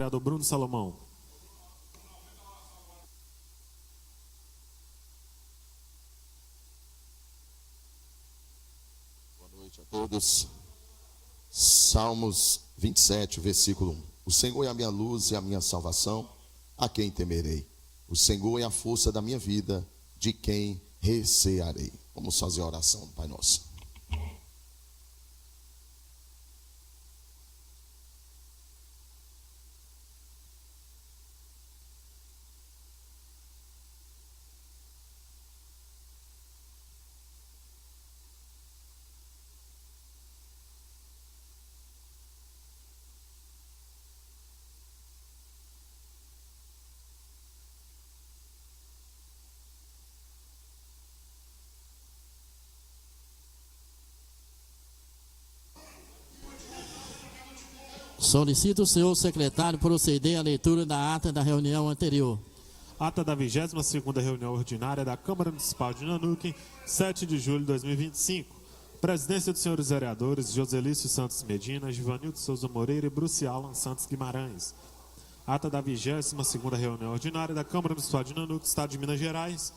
vereador Bruno Salomão. Boa noite a todos. Salmos 27, versículo 1. O Senhor é a minha luz e a minha salvação, a quem temerei? O Senhor é a força da minha vida, de quem recearei? Vamos fazer a oração, Pai Nosso. Solicito o senhor secretário proceder à leitura da ata da reunião anterior. Ata da 22ª reunião ordinária da Câmara Municipal de Nanuque, 7 de julho de 2025. Presidência dos senhores vereadores Joselício Santos Medina, Givanildo Souza Moreira e Bruce Alan Santos Guimarães. Ata da 22ª reunião ordinária da Câmara Municipal de Nanuque, Estado de Minas Gerais.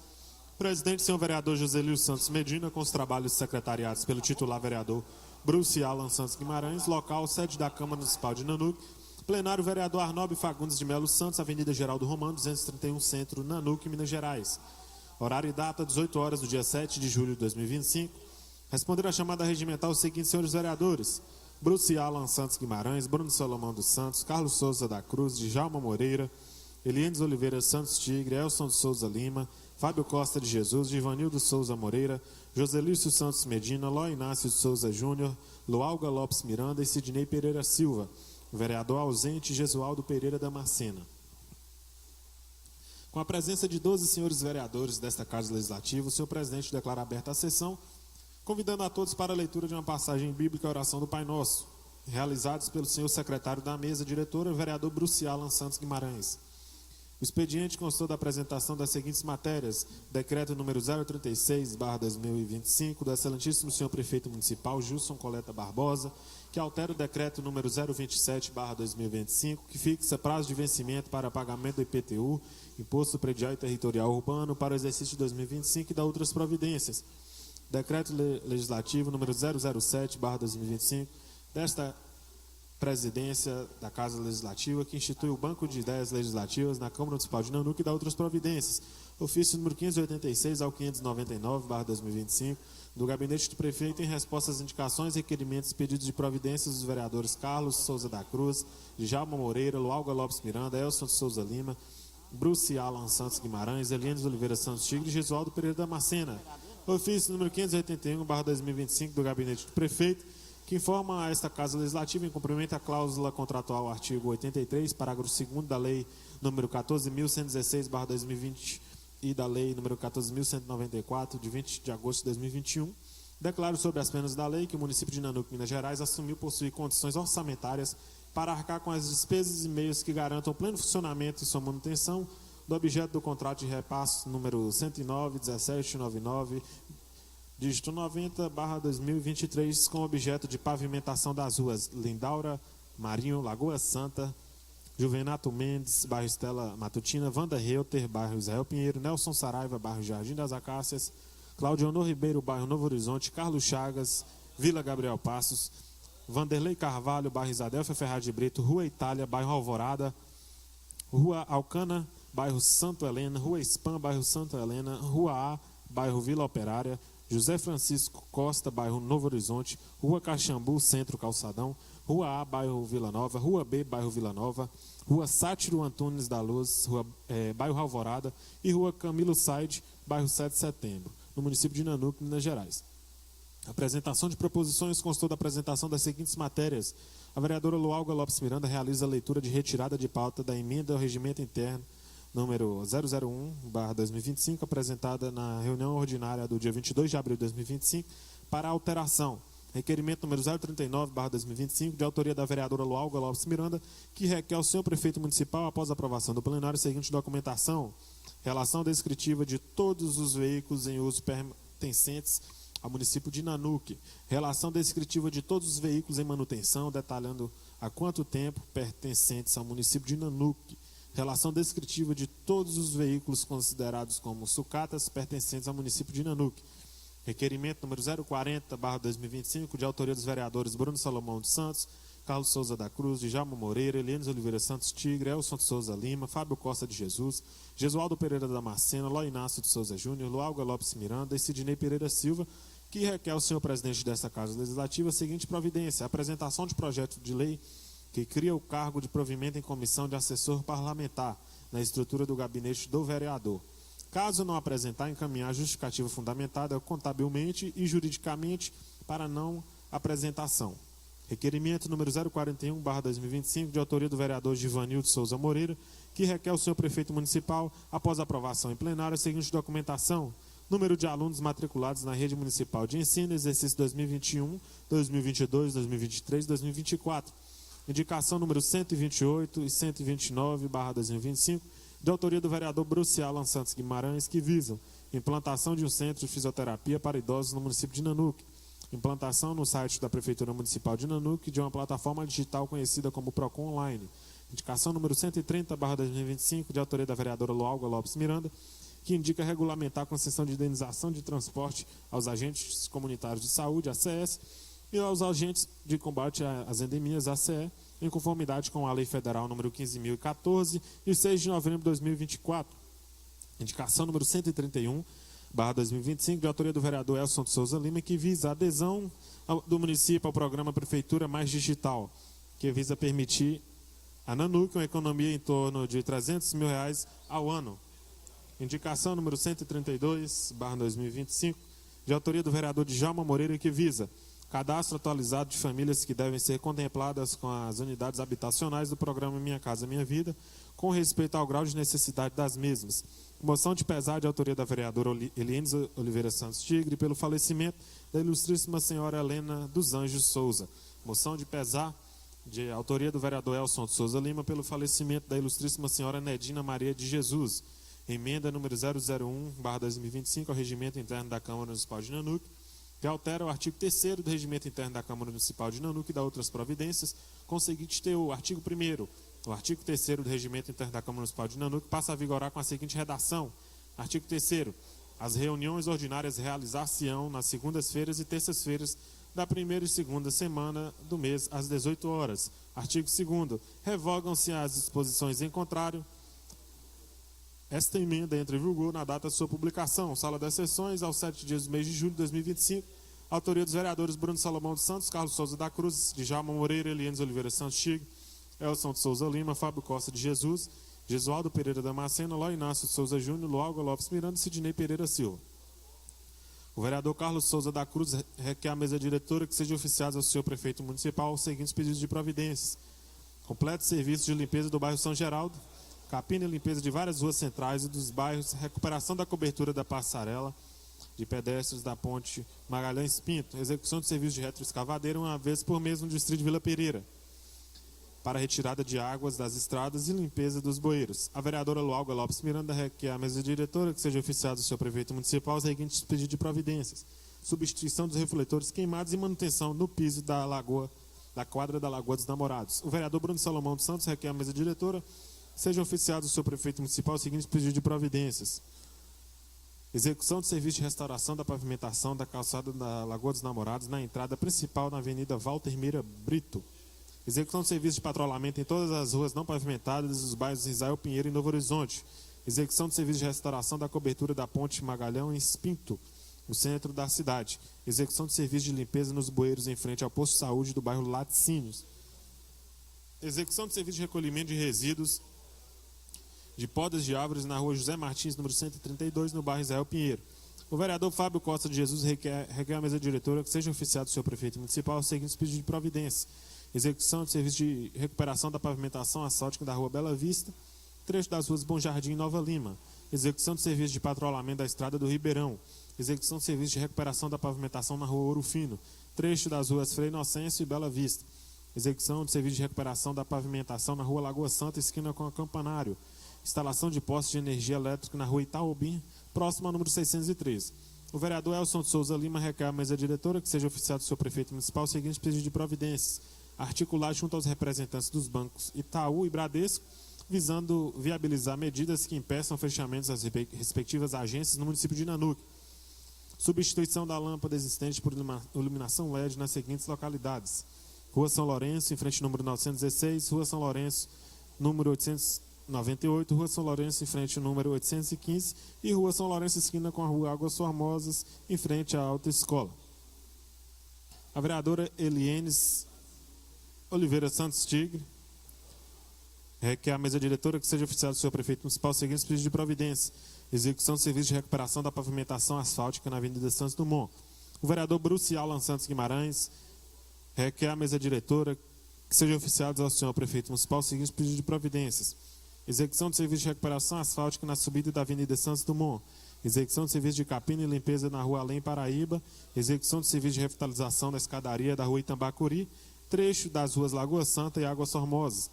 Presidente, senhor vereador Joselício Santos Medina, com os trabalhos secretariados pelo titular vereador Bruce Alan Santos Guimarães, local, sede da Câmara Municipal de Nanuque. Plenário, vereador Arnob Fagundes de Melo Santos, Avenida Geraldo Romano, 231 Centro, Nanuque, Minas Gerais. Horário e data, 18 horas do dia 7 de julho de 2025. Responder à chamada regimental os seguintes senhores vereadores: Bruce Alan Santos Guimarães, Bruno Salomão dos Santos, Carlos Souza da Cruz, Djalma Moreira, Eliendes Oliveira Santos Tigre, Elson de Souza Lima, Fábio Costa de Jesus, Givanildo Souza Moreira, Joselício Santos Medina, Ló Inácio de Souza Júnior, Lualga Lopes Miranda e Sidney Pereira Silva. Vereador ausente, Jesualdo Pereira Damascena. Com a presença de 12 senhores vereadores desta Casa Legislativa, o senhor presidente declara aberta a sessão, convidando a todos para a leitura de uma passagem bíblica e oração do Pai Nosso, realizados pelo senhor secretário da mesa diretora, vereador Bruce Alan Santos Guimarães. O expediente constou da apresentação das seguintes matérias: decreto número 036/2025 do excelentíssimo senhor prefeito municipal Gilson Coleta Barbosa, que altera o decreto número 027/2025, que fixa prazo de vencimento para pagamento do IPTU, Imposto Predial e Territorial Urbano, para o exercício de 2025 e da outras providências. Decreto legislativo número 007/2025 desta presidência da Casa Legislativa, que institui o Banco de Ideias Legislativas na Câmara Municipal de Nanuque e da outras providências. Ofício número 586 ao 599/2025, do Gabinete do Prefeito, em resposta às indicações, requerimentos e pedidos de providências dos vereadores Carlos Souza da Cruz, Djalma Moreira, Lualga Lopes Miranda, Elson de Souza Lima, Bruce Alan Santos Guimarães, Eliendes Oliveira Santos Tigre e Jesualdo Pereira Damascena. Ofício número 581/2025, do Gabinete do Prefeito, que informa a esta Casa Legislativa, em cumprimento à cláusula contratual, artigo 83, parágrafo 2º da Lei número 14.116/2020 e da Lei número 14.194, de 20 de agosto de 2021, declaro sobre as penas da lei que o município de Nanuque, Minas Gerais, assumiu possuir condições orçamentárias para arcar com as despesas e meios que garantam o pleno funcionamento e sua manutenção do objeto do contrato de repasse número 109.1799, dígito 90/2023, com objeto de pavimentação das ruas Lindaura, Marinho, Lagoa Santa, Juvenato Mendes, bairro Estela Matutina, Wanda Reuter, bairro Israel Pinheiro, Nelson Saraiva, bairro Jardim das Acácias, Claudionor Ribeiro, bairro Novo Horizonte, Carlos Chagas, Vila Gabriel Passos, Vanderlei Carvalho, bairro Isadélfia Ferraz de Brito, Rua Itália, bairro Alvorada, Rua Alcana, bairro Santo Helena, Rua Spam, bairro Santa Helena, Rua A, bairro Vila Operária, José Francisco Costa, bairro Novo Horizonte, Rua Caxambu, Centro Calçadão, Rua A, bairro Vila Nova, Rua B, bairro Vila Nova, Rua Sátiro Antunes da Luz, bairro Alvorada e Rua Camilo Said, bairro 7 de Setembro, no município de Nanuque, Minas Gerais. A apresentação de proposições constou da apresentação das seguintes matérias. A vereadora Lualga Lopes Miranda realiza a leitura de retirada de pauta da emenda ao regimento interno número 001/2025, apresentada na reunião ordinária do dia 22 de abril de 2025, para alteração. Requerimento número 039/2025, de autoria da vereadora Lualga Lopes Miranda, que requer ao senhor prefeito municipal, após a aprovação do plenário, a seguinte documentação: relação descritiva de todos os veículos em uso pertencentes ao município de Nanuque, relação descritiva de todos os veículos em manutenção, detalhando há quanto tempo pertencentes ao município de Nanuq. Relação descritiva de todos os veículos considerados como sucatas pertencentes ao município de Nanuq. Requerimento número 040/2025, de autoria dos vereadores Bruno Salomão dos Santos, Carlos Souza da Cruz, Djalma Moreira, Eliane Oliveira Santos Tigre, Elson de Souza Lima, Fábio Costa de Jesus, Jesualdo Pereira Damasceno, Ló Inácio de Souza Júnior, Lualga Lopes Miranda e Sidney Pereira Silva, que requer ao senhor presidente desta Casa Legislativa a seguinte providência: a apresentação de projeto de lei que cria o cargo de provimento em comissão de assessor parlamentar na estrutura do gabinete do vereador. Caso não apresentar, encaminhar justificativa fundamentada contabilmente e juridicamente para não apresentação. Requerimento número 041/2025, de autoria do vereador Givanildo Souza Moreira, que requer ao senhor prefeito municipal, após aprovação em plenário, a seguinte documentação: número de alunos matriculados na rede municipal de ensino, exercício 2021, 2022, 2023 e 2024. Indicação número 128 e 129/2025, de autoria do vereador Bruce Alan Santos Guimarães, que visam implantação de um centro de fisioterapia para idosos no município de Nanuq. Implantação no site da Prefeitura Municipal de Nanuq de uma plataforma digital conhecida como Procon Online. Indicação número 130/2025, de autoria da vereadora Lualga Lopes Miranda, que indica regulamentar a concessão de indenização de transporte aos agentes comunitários de saúde, ACS, e aos agentes de combate às endemias, ACE, em conformidade com a Lei Federal número 15.014, de 6 de novembro de 2024. Indicação número 131/2025, de autoria do vereador Elson de Souza Lima, que visa a adesão do município ao programa Prefeitura Mais Digital, que visa permitir a Nanuq uma economia em torno de R$300 mil ao ano. Indicação número 132/2025, de autoria do vereador Djalma Moreira, que visa cadastro atualizado de famílias que devem ser contempladas com as unidades habitacionais do programa Minha Casa Minha Vida, com respeito ao grau de necessidade das mesmas. Moção de pesar de autoria da vereadora Eliane Oliveira Santos Tigre pelo falecimento da ilustríssima senhora Helena dos Anjos Souza. Moção de pesar de autoria do vereador Elson de Souza Lima pelo falecimento da ilustríssima senhora Nedina Maria de Jesus. Emenda número 001/2025 ao Regimento Interno da Câmara Municipal de Nanuq, que altera o artigo 3º do Regimento Interno da Câmara Municipal de Nanuq e dá outras providências, com o seguinte teor: artigo 1º. O artigo 3º do Regimento Interno da Câmara Municipal de Nanuq passa a vigorar com a seguinte redação: artigo 3º. As reuniões ordinárias realizar-se-ão nas segundas-feiras e terças-feiras da primeira e segunda semana do mês, às 18 horas. Artigo 2º. Revogam-se as disposições em contrário. Esta emenda entra em vigor na data de sua publicação. Sala das sessões, aos 7 dias do mês de julho de 2025. Autoria dos vereadores Bruno Salomão dos Santos, Carlos Souza da Cruz, Djalma Moreira, Eliane Oliveira Santos Tigre, Elson de Souza Lima, Fábio Costa de Jesus, Jesualdo Pereira Damasceno, Ló Inácio de Souza Júnior, Lualga Lopes Miranda e Sidney Pereira Silva. O vereador Carlos Souza da Cruz requer à mesa diretora que sejam oficiados ao senhor prefeito municipal os seguintes pedidos de providências: completo serviço de limpeza do bairro São Geraldo, capina e limpeza de várias ruas centrais e dos bairros, recuperação da cobertura da passarela de pedestres da ponte Magalhães Pinto, execução de serviço de retroescavadeira uma vez por mês no distrito de Vila Pereira, para retirada de águas das estradas e limpeza dos bueiros. A vereadora Lualga Lopes Miranda requer à mesa diretora que seja oficiado o seu prefeito municipal os seguintes pedidos de providências: substituição dos refletores queimados e manutenção no piso da quadra da Lagoa dos Namorados. O vereador Bruno Salomão dos Santos requer à mesa diretora que seja oficiado o seu prefeito municipal os seguintes pedidos de providências: execução de serviço de restauração da pavimentação da calçada da Lagoa dos Namorados na entrada principal na Avenida Walter Meira Brito. Execução de serviço de patrulhamento em todas as ruas não pavimentadas dos bairros Israel Pinheiro e Novo Horizonte. Execução de serviço de restauração da cobertura da ponte Magalhães Pinto, no centro da cidade. Execução de serviço de limpeza nos bueiros em frente ao posto de saúde do bairro Laticínios. Execução de serviço de recolhimento de resíduos de podas de árvores na rua José Martins, número 132, no bairro Israel Pinheiro. O vereador Fábio Costa de Jesus requer à mesa diretora que seja oficiado o seu prefeito municipal os seguintes pedidos de providência: execução de serviço de recuperação da pavimentação asfáltica da rua Bela Vista, trecho das ruas Bom Jardim e Nova Lima. Execução de serviço de patrulhamento da estrada do Ribeirão. Execução de serviço de recuperação da pavimentação na rua Ouro Fino, trecho das ruas Frei Inocêncio e Bela Vista. Execução de serviço de recuperação da pavimentação na rua Lagoa Santa, esquina com a Campanário. Instalação de postes de energia elétrica na rua Itaobim, próximo ao número 613. O vereador Elson de Souza Lima requer à mesa diretora que seja oficiado do seu prefeito municipal os seguintes pedidos de providências: articular junto aos representantes dos bancos Itaú e Bradesco, visando viabilizar medidas que impeçam fechamentos das respectivas agências no município de Nanuque. Substituição da lâmpada existente por iluminação LED nas seguintes localidades: Rua São Lourenço, em frente ao número 916, Rua São Lourenço, número 898, Rua São Lourenço, em frente ao número 815 e Rua São Lourenço, esquina com a Rua Águas Formosas, em frente à autoescola. A vereadora Elienes Oliveira Santos Tigre requer à mesa diretora que seja oficiado do senhor prefeito municipal os seguintes pedidos de providência: execução de serviço de recuperação da pavimentação asfáltica na Avenida Santos Dumont. O vereador Bruce Alan Santos Guimarães requer à mesa diretora que sejam oficiados ao senhor prefeito municipal os seguintes pedidos de providências: execução de serviço de recuperação asfáltica na subida da Avenida Santos Dumont, execução de serviço de capina e limpeza na Rua Além Paraíba, execução de serviço de revitalização da escadaria da Rua Itambacuri, trecho das ruas Lagoa Santa e Águas Formosas,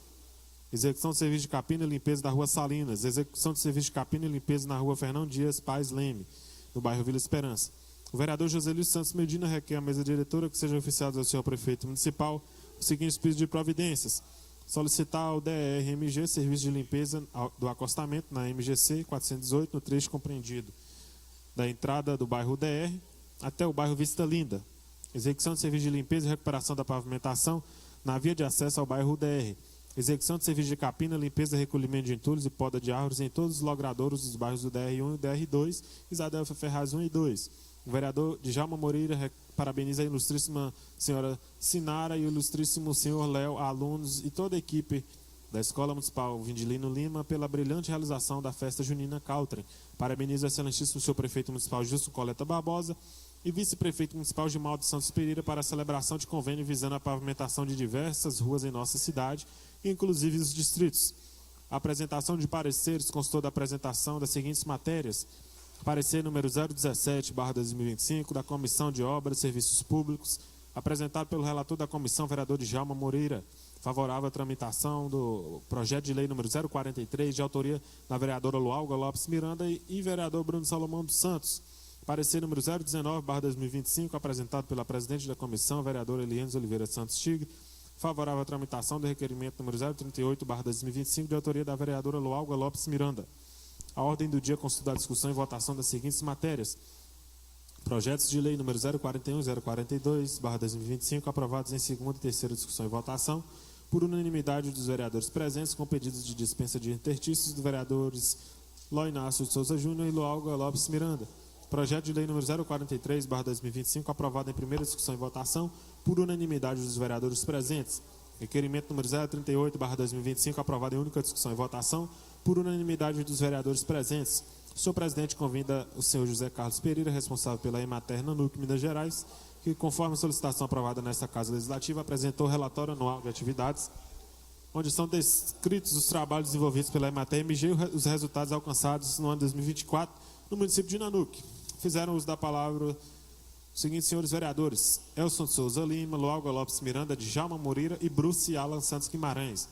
execução de serviço de capina e limpeza da Rua Salinas, execução de serviço de capina e limpeza na Rua Fernão Dias Paz Leme, no bairro Vila Esperança. O vereador Joselio Santos Medina requer à mesa diretora que sejam oficiados ao senhor prefeito municipal os seguintes pedidos de providências: solicitar ao DRMG serviço de limpeza do acostamento na MGC 418, no trecho compreendido da entrada do bairro DR até o bairro Vista Linda. Execução de serviço de limpeza e recuperação da pavimentação na via de acesso ao bairro DR. Execução de serviço de capina, limpeza e recolhimento de entulhos e poda de árvores em todos os logradouros dos bairros do DR1 e do DR2, Isadelfa Ferraz 1 e 2. O vereador Djalma Moreira parabeniza a ilustríssima senhora Sinara e o ilustríssimo senhor Léo, alunos e toda a equipe da Escola Municipal Vindilino Lima pela brilhante realização da festa junina Caltren. Parabeniza o excelentíssimo senhor prefeito municipal Justo Coleta Barbosa e vice-prefeito municipal Gimaldo Santos Pereira para a celebração de convênio visando a pavimentação de diversas ruas em nossa cidade, inclusive os distritos. A apresentação de pareceres constou da apresentação das seguintes matérias: parecer número 017/2025 da Comissão de Obras e Serviços Públicos, apresentado pelo relator da comissão, vereador Djalma Moreira, favorável à tramitação do projeto de lei número 043, de autoria da vereadora Lualga Lopes Miranda e vereador Bruno Salomão dos Santos. Parecer número 019/2025, apresentado pela presidente da comissão, vereadora Elienes Oliveira Santos Tigre, favorável à tramitação do requerimento número 038/2025, de autoria da vereadora Lualga Lopes Miranda. A ordem do dia consiste da discussão e votação das seguintes matérias: projetos de lei número 041 e 042/2025, aprovados em segunda e terceira discussão e votação, por unanimidade dos vereadores presentes, com pedidos de dispensa de interstícios dos vereadores Ló Inácio de Souza Júnior e Lualga Lopes Miranda. Projeto de lei número 043/2025, aprovado em primeira discussão e votação, por unanimidade dos vereadores presentes. Requerimento número 038/2025, aprovado em única discussão e votação, por unanimidade dos vereadores presentes. O senhor presidente convida o senhor José Carlos Pereira, responsável pela Emater Nanuque, Minas Gerais, que, conforme a solicitação aprovada nesta Casa Legislativa, apresentou o relatório anual de atividades, onde são descritos os trabalhos desenvolvidos pela Emater MG e os resultados alcançados no ano 2024 no município de Nanuque. Fizeram uso da palavra os seguintes senhores vereadores: Elson Souza Lima, Lualga Lopes Miranda, Djalma Moreira e Bruce Alan Santos Guimarães.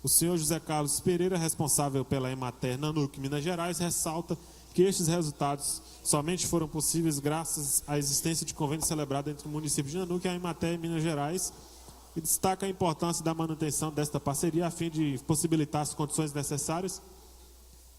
O senhor José Carlos Pereira, responsável pela Emater Nanuque, Minas Gerais, ressalta que estes resultados somente foram possíveis graças à existência de convênio celebrado entre o município de Nanuque e a Emater Minas Gerais, e destaca a importância da manutenção desta parceria a fim de possibilitar as condições necessárias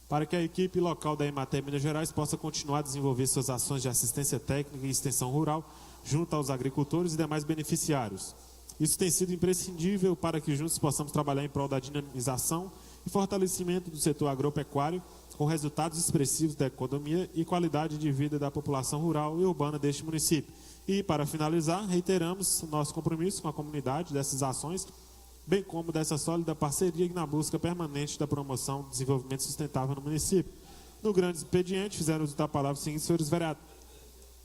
para que a equipe local da Emater Minas Gerais possa continuar a desenvolver suas ações de assistência técnica e extensão rural junto aos agricultores e demais beneficiários. Isso tem sido imprescindível para que juntos possamos trabalhar em prol da dinamização e fortalecimento do setor agropecuário, com resultados expressivos da economia e qualidade de vida da população rural e urbana deste município. E, para finalizar, reiteramos nosso compromisso com a comunidade dessas ações, bem como dessa sólida parceria na busca permanente da promoção do desenvolvimento sustentável no município. No grande expediente, fizeram uso da palavra os seguintes senhores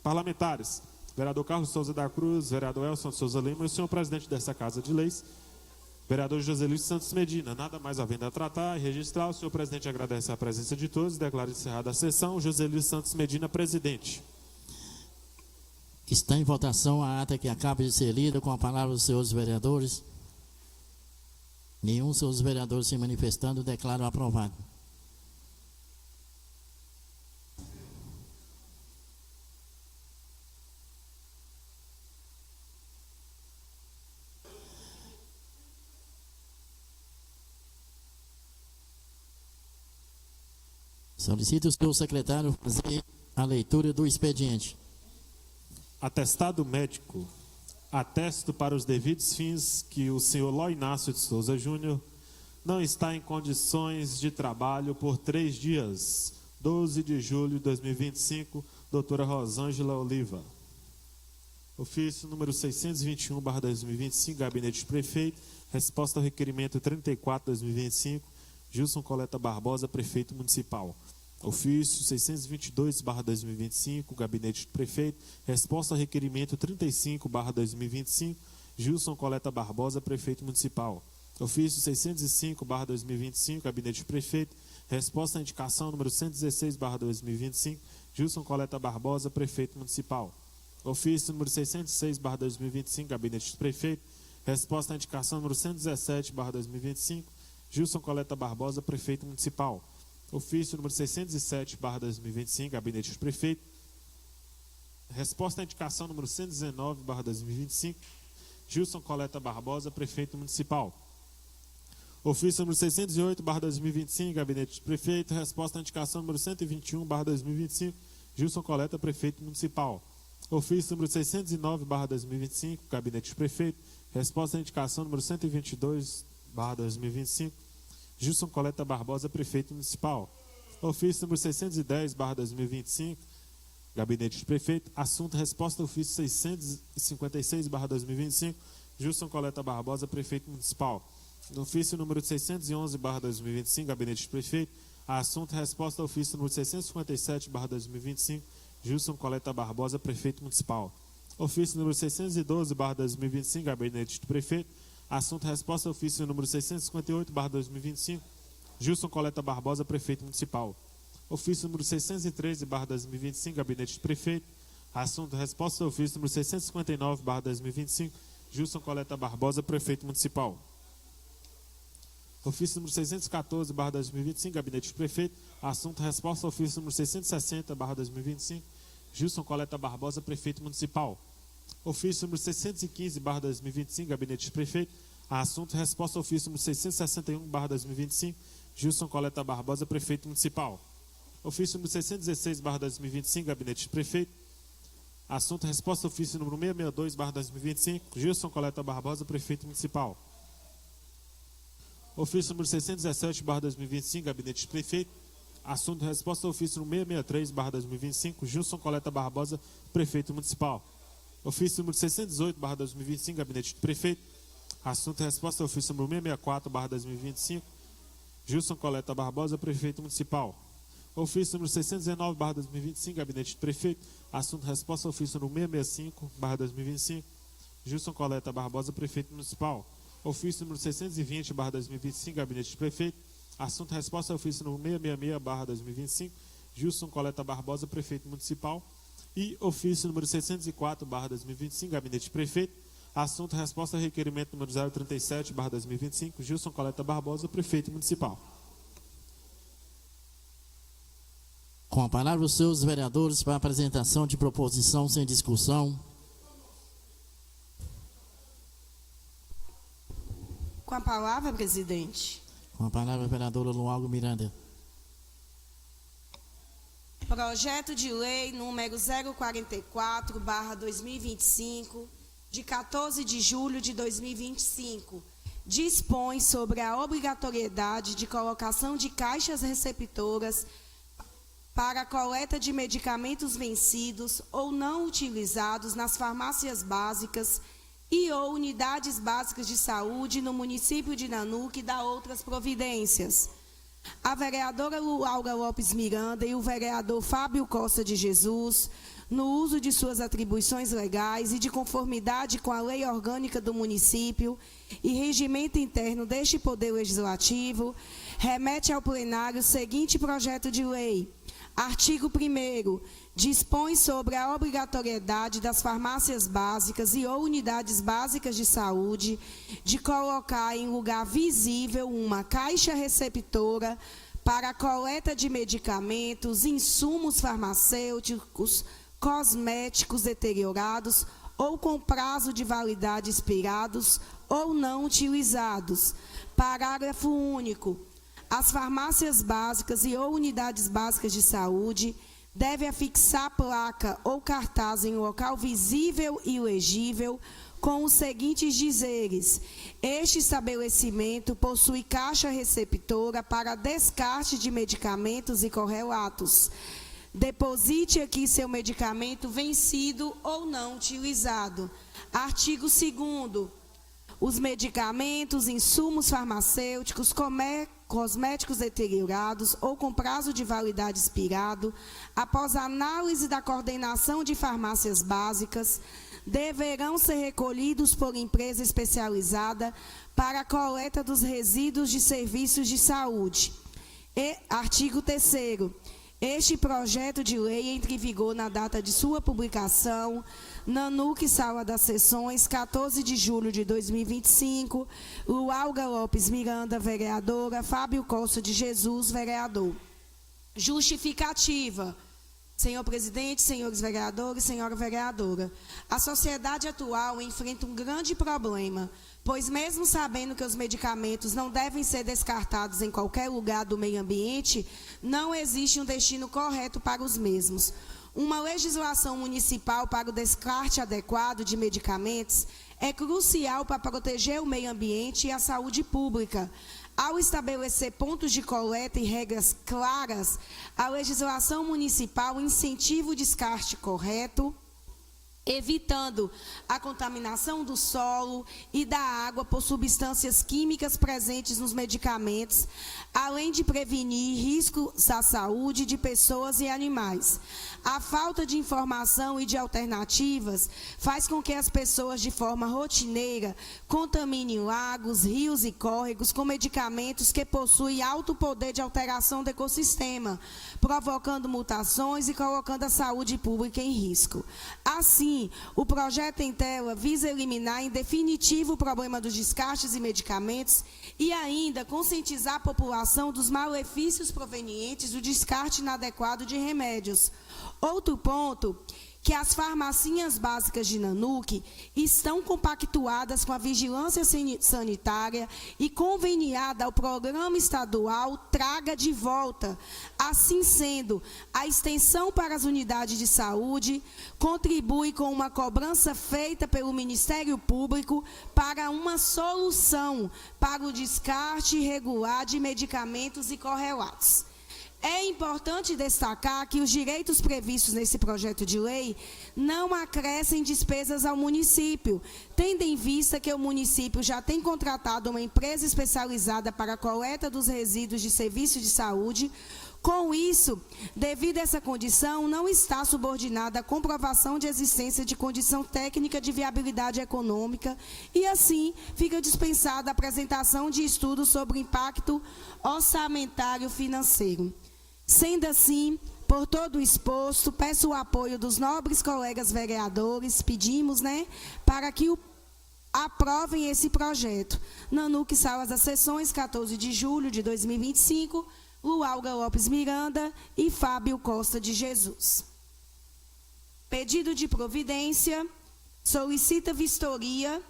parlamentares: vereador Carlos Souza da Cruz, vereador Elson Souza Lima e o senhor presidente dessa Casa de Leis, vereador Joselio Santos Medina. Nada mais havendo a tratar e registrar, o senhor presidente agradece a presença de todos e declara encerrada a sessão. Joselio Santos Medina, presidente. Está em votação a ata que acaba de ser lida, com a palavra dos senhores vereadores. Nenhum dos seus vereadores se manifestando, declaro aprovado. Solicito o senhor secretário fazer a leitura do expediente. Atestado médico. Atesto para os devidos fins que o senhor Ló Inácio de Souza Júnior não está em condições de trabalho por 3 dias. 12 de julho de 2025, doutora Rosângela Oliva. Ofício número 621/2025, Gabinete de Prefeito. Resposta ao requerimento 34/2025, Gilson Coleta Barbosa, Prefeito Municipal. Ofício 622/2025, Gabinete de Prefeito. Resposta ao requerimento 35/2025, Gilson Coleta Barbosa, Prefeito Municipal. Ofício 605/2025, Gabinete de Prefeito. Resposta à indicação número 116/2025, Gilson Coleta Barbosa, Prefeito Municipal. Ofício número 606/2025, Gabinete de Prefeito. Resposta à indicação número 117/2025, Gilson Coleta Barbosa, Prefeito Municipal. Ofício número 607/2025, Gabinete de Prefeito. Resposta à indicação número 119/2025, Gilson Coleta Barbosa, Prefeito Municipal. Ofício número 608/2025, Gabinete de Prefeito. Resposta à indicação número 121/2025, Gilson Coleta, Prefeito Municipal. Ofício número 609/2025, Gabinete de Prefeito. Resposta à indicação número 122/2025, Gilson Coleta Barbosa, Prefeito Municipal. Ofício número 610/2025, Gabinete de Prefeito. Assunto: resposta ao ofício 656/2025, Gilson Coleta Barbosa, Prefeito Municipal. No ofício número 611/2025, Gabinete de Prefeito. Assunto: resposta ao ofício número 657/2025, Gilson Coleta Barbosa, Prefeito Municipal. Ofício número 612/2025, Gabinete de Prefeito. Assunto: resposta ao ofício número 658/2025, Gilson Coleta Barbosa, Prefeito Municipal. Ofício número 613/2025, Gabinete de Prefeito. Assunto: resposta ao ofício número 659/2025, Gilson Coleta Barbosa, Prefeito Municipal. Ofício número 614/2025, Gabinete de Prefeito. Assunto: resposta ao ofício número 660/2025, Gilson Coleta Barbosa, Prefeito Municipal. Ofício número 615/2025, Gabinete de Prefeito. Assunto: resposta ao ofício número 661/2025, Gilson Coleta Barbosa, Prefeito Municipal. Ofício número 616/2025, Gabinete de Prefeito. Assunto: resposta ao ofício número 662/2025, Gilson Coleta Barbosa, Prefeito Municipal. Ofício número 617/2025, Gabinete de Prefeito. Assunto: resposta ao ofício número 663/2025, Gilson Coleta Barbosa, Prefeito Municipal. Ofício número 618/2025, Gabinete de Prefeito. Assunto: resposta ao ofício número 664/2025, Gilson Coleta Barbosa, Prefeito Municipal. Ofício número 619/2025, Gabinete de Prefeito. Assunto: resposta ao ofício número 665/2025, Gilson Coleta Barbosa, Prefeito Municipal. Ofício número 620/2025, Gabinete de Prefeito. Assunto: resposta ao ofício número 666/2025, Gilson Coleta Barbosa, Prefeito Municipal. E ofício número 604/2025, Gabinete de Prefeito. Assunto: resposta ao requerimento número 037/2025, Gilson Coleta Barbosa, Prefeito Municipal. Com a palavra os seus vereadores para a apresentação de proposição sem discussão. Com a palavra, presidente. Com a palavra a vereadora Lualgo Miranda. Projeto de lei número 044/2025, de 14 de julho de 2025, dispõe sobre a obrigatoriedade de colocação de caixas receptoras para a coleta de medicamentos vencidos ou não utilizados nas farmácias básicas e ou unidades básicas de saúde no município de Nanuque e dá outras providências. A vereadora Lualga Lopes Miranda e o vereador Fábio Costa de Jesus, no uso de suas atribuições legais e de conformidade com a lei orgânica do município e regimento interno deste Poder Legislativo, remete ao plenário o seguinte projeto de lei. Artigo 1º. Dispõe sobre a obrigatoriedade das farmácias básicas e ou unidades básicas de saúde de colocar em lugar visível uma caixa receptora para a coleta de medicamentos, insumos farmacêuticos, cosméticos deteriorados ou com prazo de validade expirados ou não utilizados. Parágrafo único. as farmácias básicas e ou unidades básicas de saúde devem afixar placa ou cartaz em local visível e legível com os seguintes dizeres: este estabelecimento possui caixa receptora para descarte de medicamentos e correlatos. Deposite aqui seu medicamento vencido ou não utilizado. Artigo 2º. Os medicamentos, insumos farmacêuticos, cosméticos deteriorados ou com prazo de validade expirado, após análise da coordenação de farmácias básicas, deverão ser recolhidos por empresa especializada para a coleta dos resíduos de serviços de saúde. Artigo 3º. Este projeto de lei entra em vigor na data de sua publicação, NANUC, Sala das Sessões, 14 de julho de 2025, Lualga Lopes Miranda, vereadora, Fábio Costa de Jesus, vereador. Justificativa. Senhor presidente, senhores vereadores, senhora vereadora, a sociedade atual enfrenta um grande problema, pois mesmo sabendo que os medicamentos não devem ser descartados em qualquer lugar do meio ambiente, não existe um destino correto para os mesmos. Uma legislação municipal para o descarte adequado de medicamentos é crucial para proteger o meio ambiente e a saúde pública. Ao estabelecer pontos de coleta e regras claras, a legislação municipal incentiva o descarte correto, evitando a contaminação do solo e da água por substâncias químicas presentes nos medicamentos, além de prevenir riscos à saúde de pessoas e animais. A falta de informação e de alternativas faz com que as pessoas, de forma rotineira, contaminem lagos, rios e córregos com medicamentos que possuem alto poder de alteração do ecossistema, provocando mutações e colocando a saúde pública em risco. Assim, o projeto em tela visa eliminar em definitivo o problema dos descartes de medicamentos e ainda conscientizar a população dos malefícios provenientes do descarte inadequado de remédios. Outro ponto, que as farmacinhas básicas de NANUC estão compactuadas com a vigilância sanitária e conveniada ao programa estadual Traga de Volta. Assim sendo, a extensão para as unidades de saúde contribui com uma cobrança feita pelo Ministério Público para uma solução para o descarte irregular de medicamentos e correlatos. É importante destacar que os direitos previstos nesse projeto de lei não acrescem despesas ao município, tendo em vista que o município já tem contratado uma empresa especializada para a coleta dos resíduos de serviços de saúde. Com isso, devido a essa condição, não está subordinada à comprovação de existência de condição técnica de viabilidade econômica e, assim, fica dispensada a apresentação de estudos sobre o impacto orçamentário financeiro. Sendo assim, por todo o exposto, peço o apoio dos nobres colegas vereadores, pedimos, para que aprovem esse projeto. NANUC, Salas das Sessões, 14 de julho de 2025, Lualga Lopes Miranda e Fábio Costa de Jesus. Pedido de providência, solicita vistoria,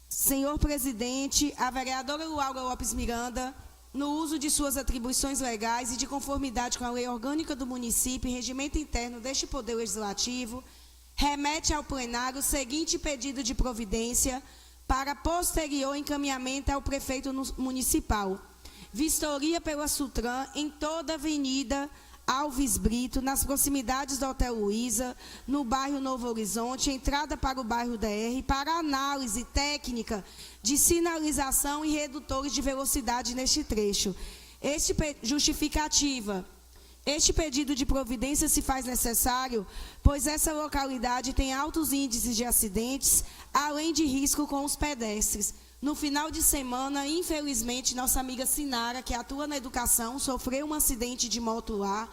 senhor presidente, a vereadora Lualga Lopes Miranda, no uso de suas atribuições legais e de conformidade com a lei orgânica do município e regimento interno deste Poder Legislativo, remete ao plenário o seguinte pedido de providência para posterior encaminhamento ao prefeito municipal. Vistoria pela Sutran em toda a Avenida Alves Brito, nas proximidades do Hotel Luiza, no bairro Novo Horizonte, entrada para o bairro DR, para análise técnica de sinalização e redutores de velocidade neste trecho. Justificativa. Este pedido de providência se faz necessário, pois essa localidade tem altos índices de acidentes, além de risco com os pedestres. No final de semana, infelizmente, nossa amiga Sinara, que atua na educação, sofreu um acidente de moto lá.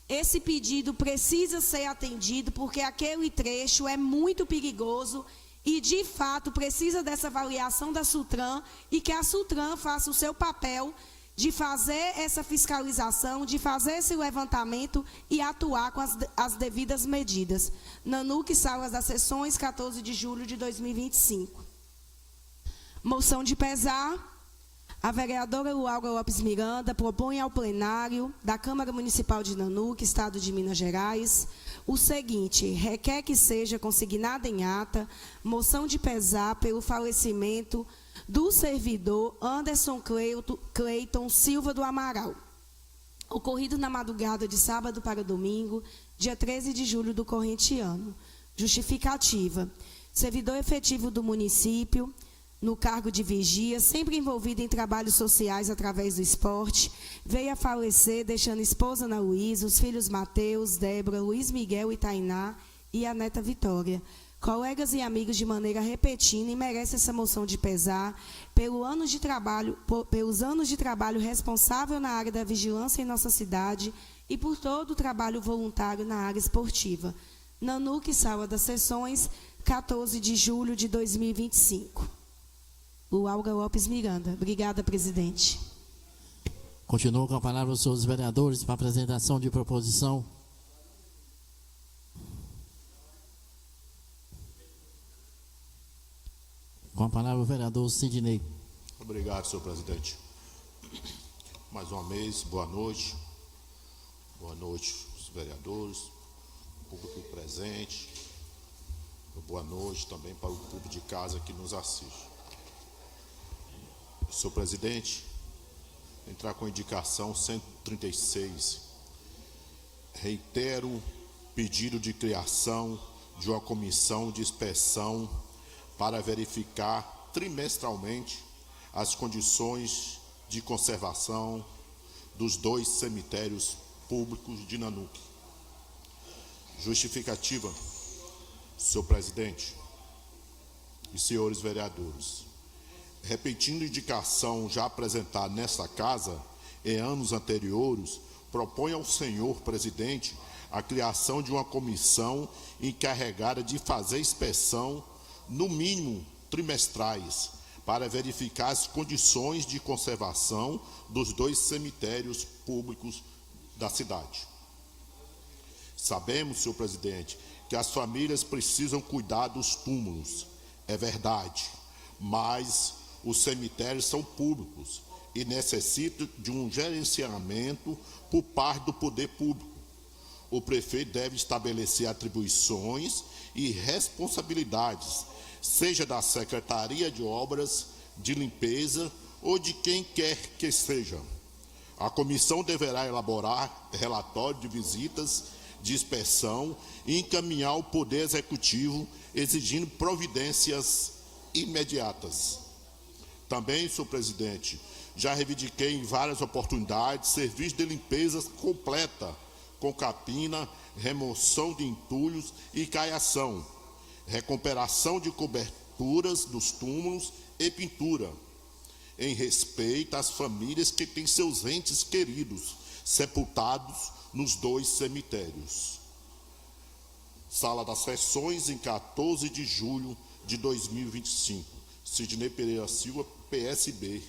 Esse pedido precisa ser atendido, porque aquele trecho é muito perigoso e, de fato, precisa dessa avaliação da Sutran e que a Sutran faça o seu papel de fazer essa fiscalização, de fazer esse levantamento e atuar com as devidas medidas. NANUC, Salas das Sessões, 14 de julho de 2025. Moção de pesar. A vereadora Lualga Lopes Miranda propõe ao plenário da Câmara Municipal de Nanuque, Estado de Minas Gerais, o seguinte: requer que seja consignada em ata moção de pesar pelo falecimento do servidor Anderson Cleiton Silva do Amaral, ocorrido na madrugada de sábado para domingo, dia 13 de julho do corrente ano. Justificativa: servidor efetivo do município, no cargo de vigia, sempre envolvido em trabalhos sociais através do esporte, veio a falecer, deixando esposa Ana Luísa, os filhos Mateus, Débora, Luiz Miguel e Tainá e a neta Vitória. Colegas e amigos de maneira repetida, e merece essa moção de pesar pelos anos de trabalho responsável na área da vigilância em nossa cidade e por todo o trabalho voluntário na área esportiva. Nanuque, Sala das Sessões, 14 de julho de 2025. Lualga Lopes Miranda. Obrigada, presidente. Continuo com a palavra os senhores vereadores para apresentação de proposição. Com a palavra o vereador Sidney. Obrigado, senhor presidente. Mais uma vez, boa noite. Boa noite, os vereadores, público presente. Boa noite também para o público de casa que nos assiste. Senhor presidente, entrar com a indicação 136. Reitero pedido de criação de uma comissão de inspeção para verificar trimestralmente as condições de conservação dos 2 cemitérios públicos de Nanuque. Justificativa, senhor presidente e senhores vereadores. Repetindo indicação já apresentada nesta casa em anos anteriores, propõe ao senhor presidente a criação de uma comissão encarregada de fazer inspeção, no mínimo trimestrais, para verificar as condições de conservação dos 2 cemitérios públicos da cidade. Sabemos, senhor presidente, que as famílias precisam cuidar dos túmulos, é verdade, mas os cemitérios são públicos e necessitam de um gerenciamento por parte do poder público. O prefeito deve estabelecer atribuições e responsabilidades, seja da Secretaria de Obras, de Limpeza ou de quem quer que seja. A comissão deverá elaborar relatório de visitas de inspeção e encaminhar ao Poder Executivo, exigindo providências imediatas. Também, senhor presidente, já reivindiquei em várias oportunidades serviço de limpeza completa, com capina, remoção de entulhos e caiação, recuperação de coberturas dos túmulos e pintura, em respeito às famílias que têm seus entes queridos sepultados nos 2 cemitérios. Sala das Sessões, em 14 de julho de 2025. Sidney Pereira Silva, PSB,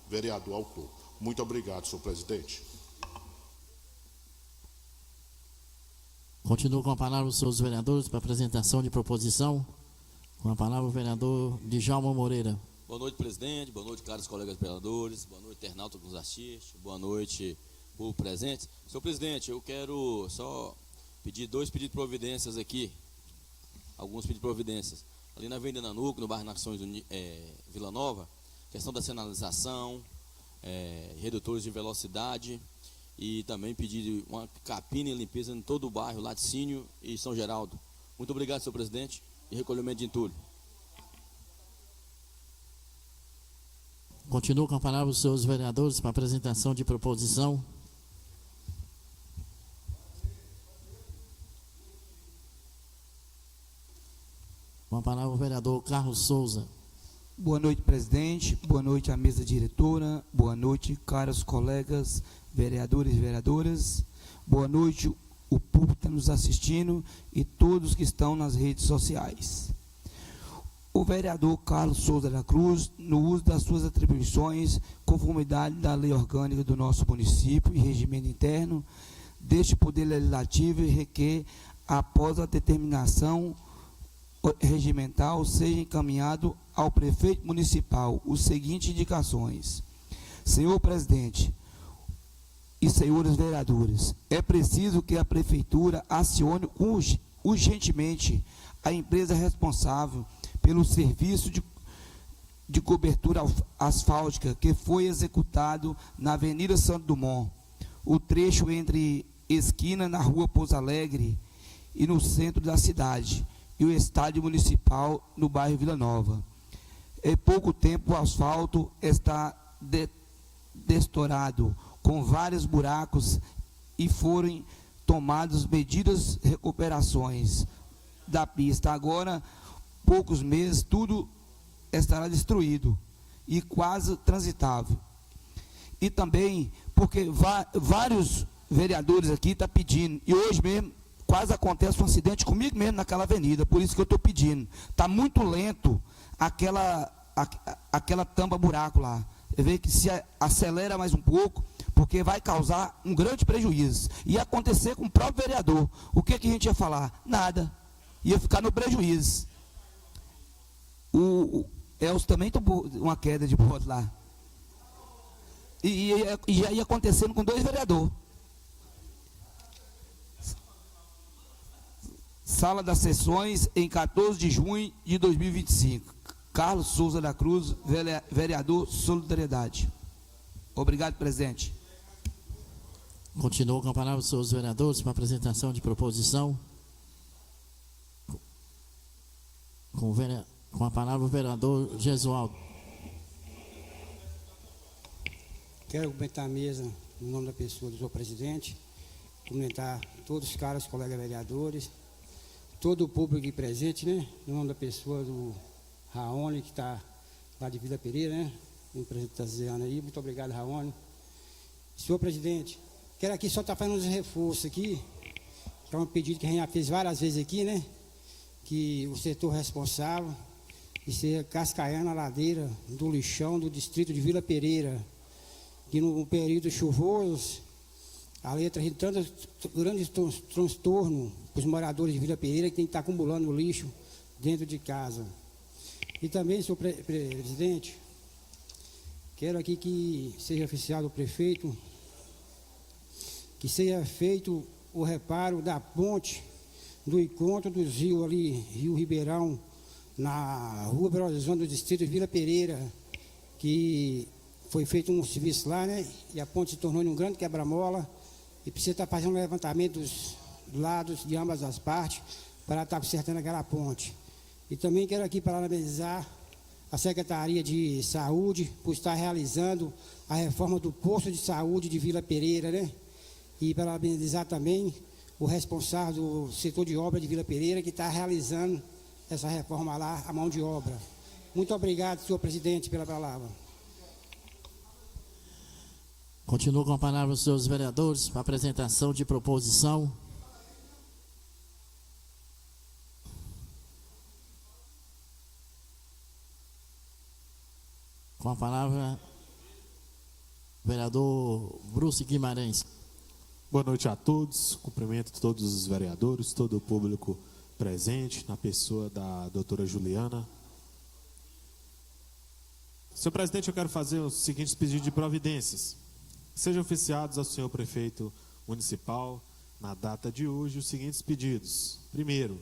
vereador autor. Muito obrigado, senhor presidente. Continuo com a palavra os senhores vereadores para apresentação de proposição. Com a palavra o vereador Djalma Moreira. Boa noite, presidente. Boa noite, caros colegas vereadores. Boa noite, internauta que nos assiste. Boa noite, povo presente. Senhor presidente, eu quero só pedir 2 pedidos de providências aqui. Alguns pedidos de providências. Ali na Avenida Nanuque, no bairro Nações Vila Nova, questão da sinalização, redutores de velocidade e também pedir uma capina e limpeza em todo o bairro, Laticínio e São Geraldo. Muito obrigado, senhor presidente, e recolhimento de entulho. Continuo com a palavra os senhores vereadores para apresentação de proposição. Com a palavra o vereador Carlos Souza. Boa noite, presidente. Boa noite à mesa diretora. Boa noite, caros colegas vereadores e vereadoras. Boa noite, o público que está nos assistindo e todos que estão nas redes sociais. O vereador Carlos Souza da Cruz, no uso das suas atribuições, conformidade da lei orgânica do nosso município e regimento interno deste Poder Legislativo, requer, após a determinação regimental, seja encaminhado ao prefeito municipal os seguintes indicações: Senhor presidente e senhores vereadores, é preciso que a prefeitura acione urgentemente a empresa responsável pelo serviço de cobertura asfáltica que foi executado na Avenida Santo Dumont, o trecho entre esquina na Rua Pouso Alegre e no centro da cidade, e o estádio municipal no bairro Vila Nova. Em pouco tempo o asfalto está destourado, com vários buracos, e foram tomadas medidas de recuperações da pista. Agora, poucos meses, tudo estará destruído e quase transitável. E também porque vários vereadores aqui estão pedindo, e hoje mesmo quase acontece um acidente comigo mesmo naquela avenida, por isso que eu estou pedindo. Está muito lento aquela tampa-buraco lá. Você vê que se acelera mais um pouco, porque vai causar um grande prejuízo. Ia acontecer com o próprio vereador. O que a gente ia falar? Nada. Ia ficar no prejuízo. O Elcio também tomou uma queda de moto lá. E já ia acontecendo com 2 vereadores. Sala das sessões em 14 de junho de 2025. Carlos Souza da Cruz, vereador Solidariedade. Obrigado, presidente. Continuo com a palavra os senhores vereadores para apresentação de proposição. Com a palavra o vereador Gesualdo. Quero cumprimentar a mesa no nome da pessoa do senhor presidente, cumprimentar todos os caros colegas vereadores, todo o público aqui presente, né? No nome da pessoa do Raoni, que está lá de Vila Pereira, né? O presidente está dizendo aí. Muito obrigado, Raoni. Senhor presidente, quero aqui só estar fazendo uns reforços aqui, que é um pedido que a gente já fez várias vezes aqui, né? Que o setor responsável de ser cascaiando a ladeira do lixão do distrito de Vila Pereira, que no período chuvoso, a letra tem tanto grande transtorno para os moradores de Vila Pereira, que tem que estar acumulando lixo dentro de casa. E também, senhor presidente, quero aqui que seja oficial do prefeito, que seja feito o reparo da ponte do encontro dos rios ali, Rio Ribeirão, na Rua Belo Horizonte do distrito de Vila Pereira, que foi feito um serviço lá, né? E a ponte se tornou um grande quebra-mola, e precisa estar fazendo um levantamento dos lados de ambas as partes para estar consertando aquela ponte. E também quero aqui parabenizar a Secretaria de Saúde por estar realizando a reforma do posto de saúde de Vila Pereira, né? E parabenizar também o responsável do setor de obra de Vila Pereira, que está realizando essa reforma lá, a mão de obra. Muito obrigado, senhor presidente, pela palavra. Continuo com a palavra os senhores vereadores para apresentação de proposição. Com a palavra, vereador Bruce Guimarães. Boa noite a todos, cumprimento todos os vereadores, todo o público presente, na pessoa da doutora Juliana. Senhor presidente, eu quero fazer os seguintes pedidos de providências. Sejam oficiados ao senhor prefeito municipal, na data de hoje, os seguintes pedidos. Primeiro,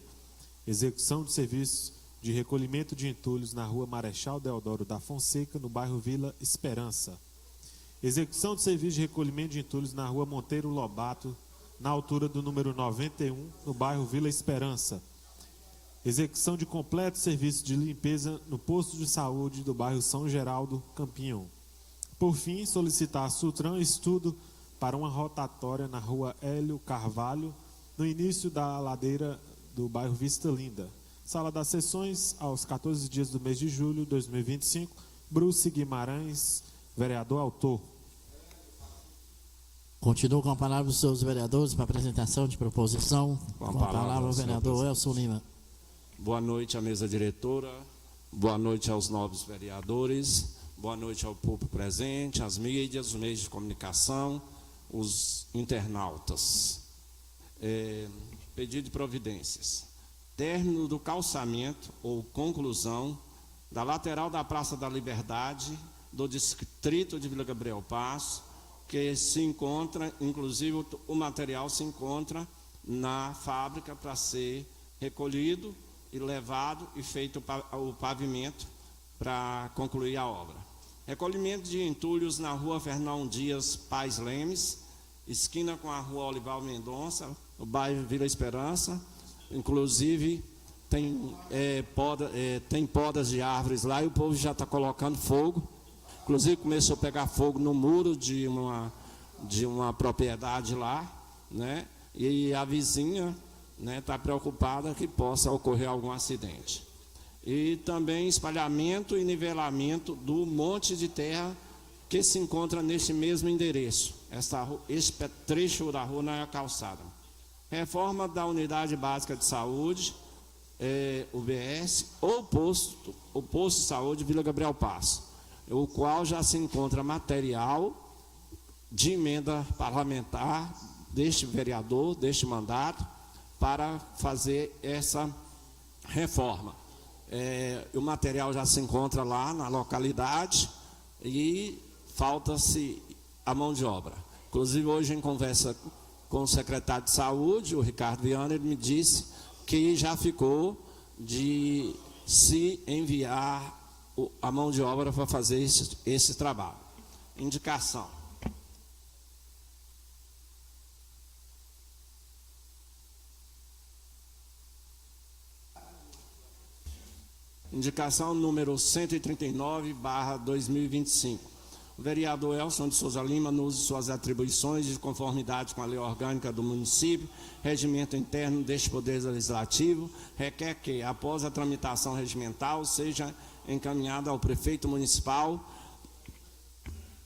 execução de serviços de recolhimento de entulhos na rua Marechal Deodoro da Fonseca, no bairro Vila Esperança. Execução de serviço de recolhimento de entulhos na rua Monteiro Lobato, na altura do número 91, no bairro Vila Esperança. Execução de completo serviço de limpeza no posto de saúde do bairro São Geraldo, Campinho. Por fim, solicitar a Sutran estudo para uma rotatória na rua Hélio Carvalho, no início da ladeira do bairro Vista Linda. Sala das sessões, aos 14 dias do mês de julho de 2025, Bruce Guimarães, vereador autor. Continuo com a palavra dos seus vereadores para apresentação de proposição. Com a palavra o vereador Elson Lima. Boa noite à mesa diretora, boa noite aos nobres vereadores, boa noite ao público presente, às mídias, os meios de comunicação, os internautas. Pedido de providências. Término do calçamento ou conclusão da lateral da Praça da Liberdade do distrito de Vila Gabriel Passo, que se encontra, inclusive o material se encontra na fábrica para ser recolhido e levado e feito o pavimento para concluir a obra. Recolhimento de entulhos na rua Fernão Dias Pais Lemes, esquina com a rua Olival Mendonça, no bairro Vila Esperança. Inclusive, tem podas de árvores lá e o povo já está colocando fogo. Inclusive, começou a pegar fogo no muro de uma propriedade lá, né? E a vizinha está preocupada que possa ocorrer algum acidente. E também espalhamento e nivelamento do monte de terra que se encontra neste mesmo endereço. Este trecho da rua não é a calçada. Reforma da Unidade Básica de Saúde, UBS, ou o posto de saúde Vila Gabriel Passo, o qual já se encontra material de emenda parlamentar deste vereador, deste mandato, para fazer essa reforma. O material já se encontra lá na localidade e falta-se a mão de obra. Inclusive, hoje, em conversa com o secretário de Saúde, o Ricardo Viana, ele me disse que já ficou de se enviar a mão de obra para fazer esse trabalho. Indicação. Indicação número 139/2025. O vereador Elson de Souza Lima, no uso de suas atribuições de conformidade com a lei orgânica do município, regimento interno deste Poder Legislativo, requer que, após a tramitação regimental, seja encaminhada ao prefeito municipal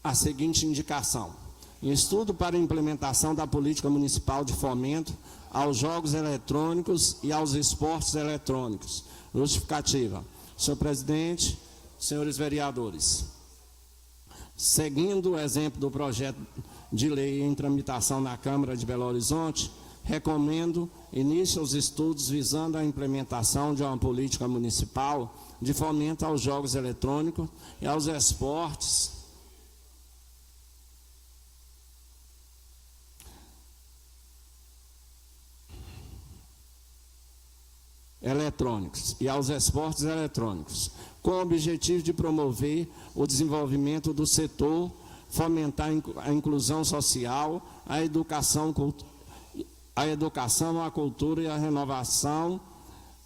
a seguinte indicação: em estudo para a implementação da política municipal de fomento aos jogos eletrônicos e aos esportes eletrônicos. Justificativa. Senhor presidente, senhores vereadores, seguindo o exemplo do projeto de lei em tramitação na Câmara de Belo Horizonte, recomendo início aos estudos visando a implementação de uma política municipal de fomento aos jogos eletrônicos e aos esportes eletrônicos, com o objetivo de promover o desenvolvimento do setor, fomentar a inclusão social, a educação, a cultura e a renovação,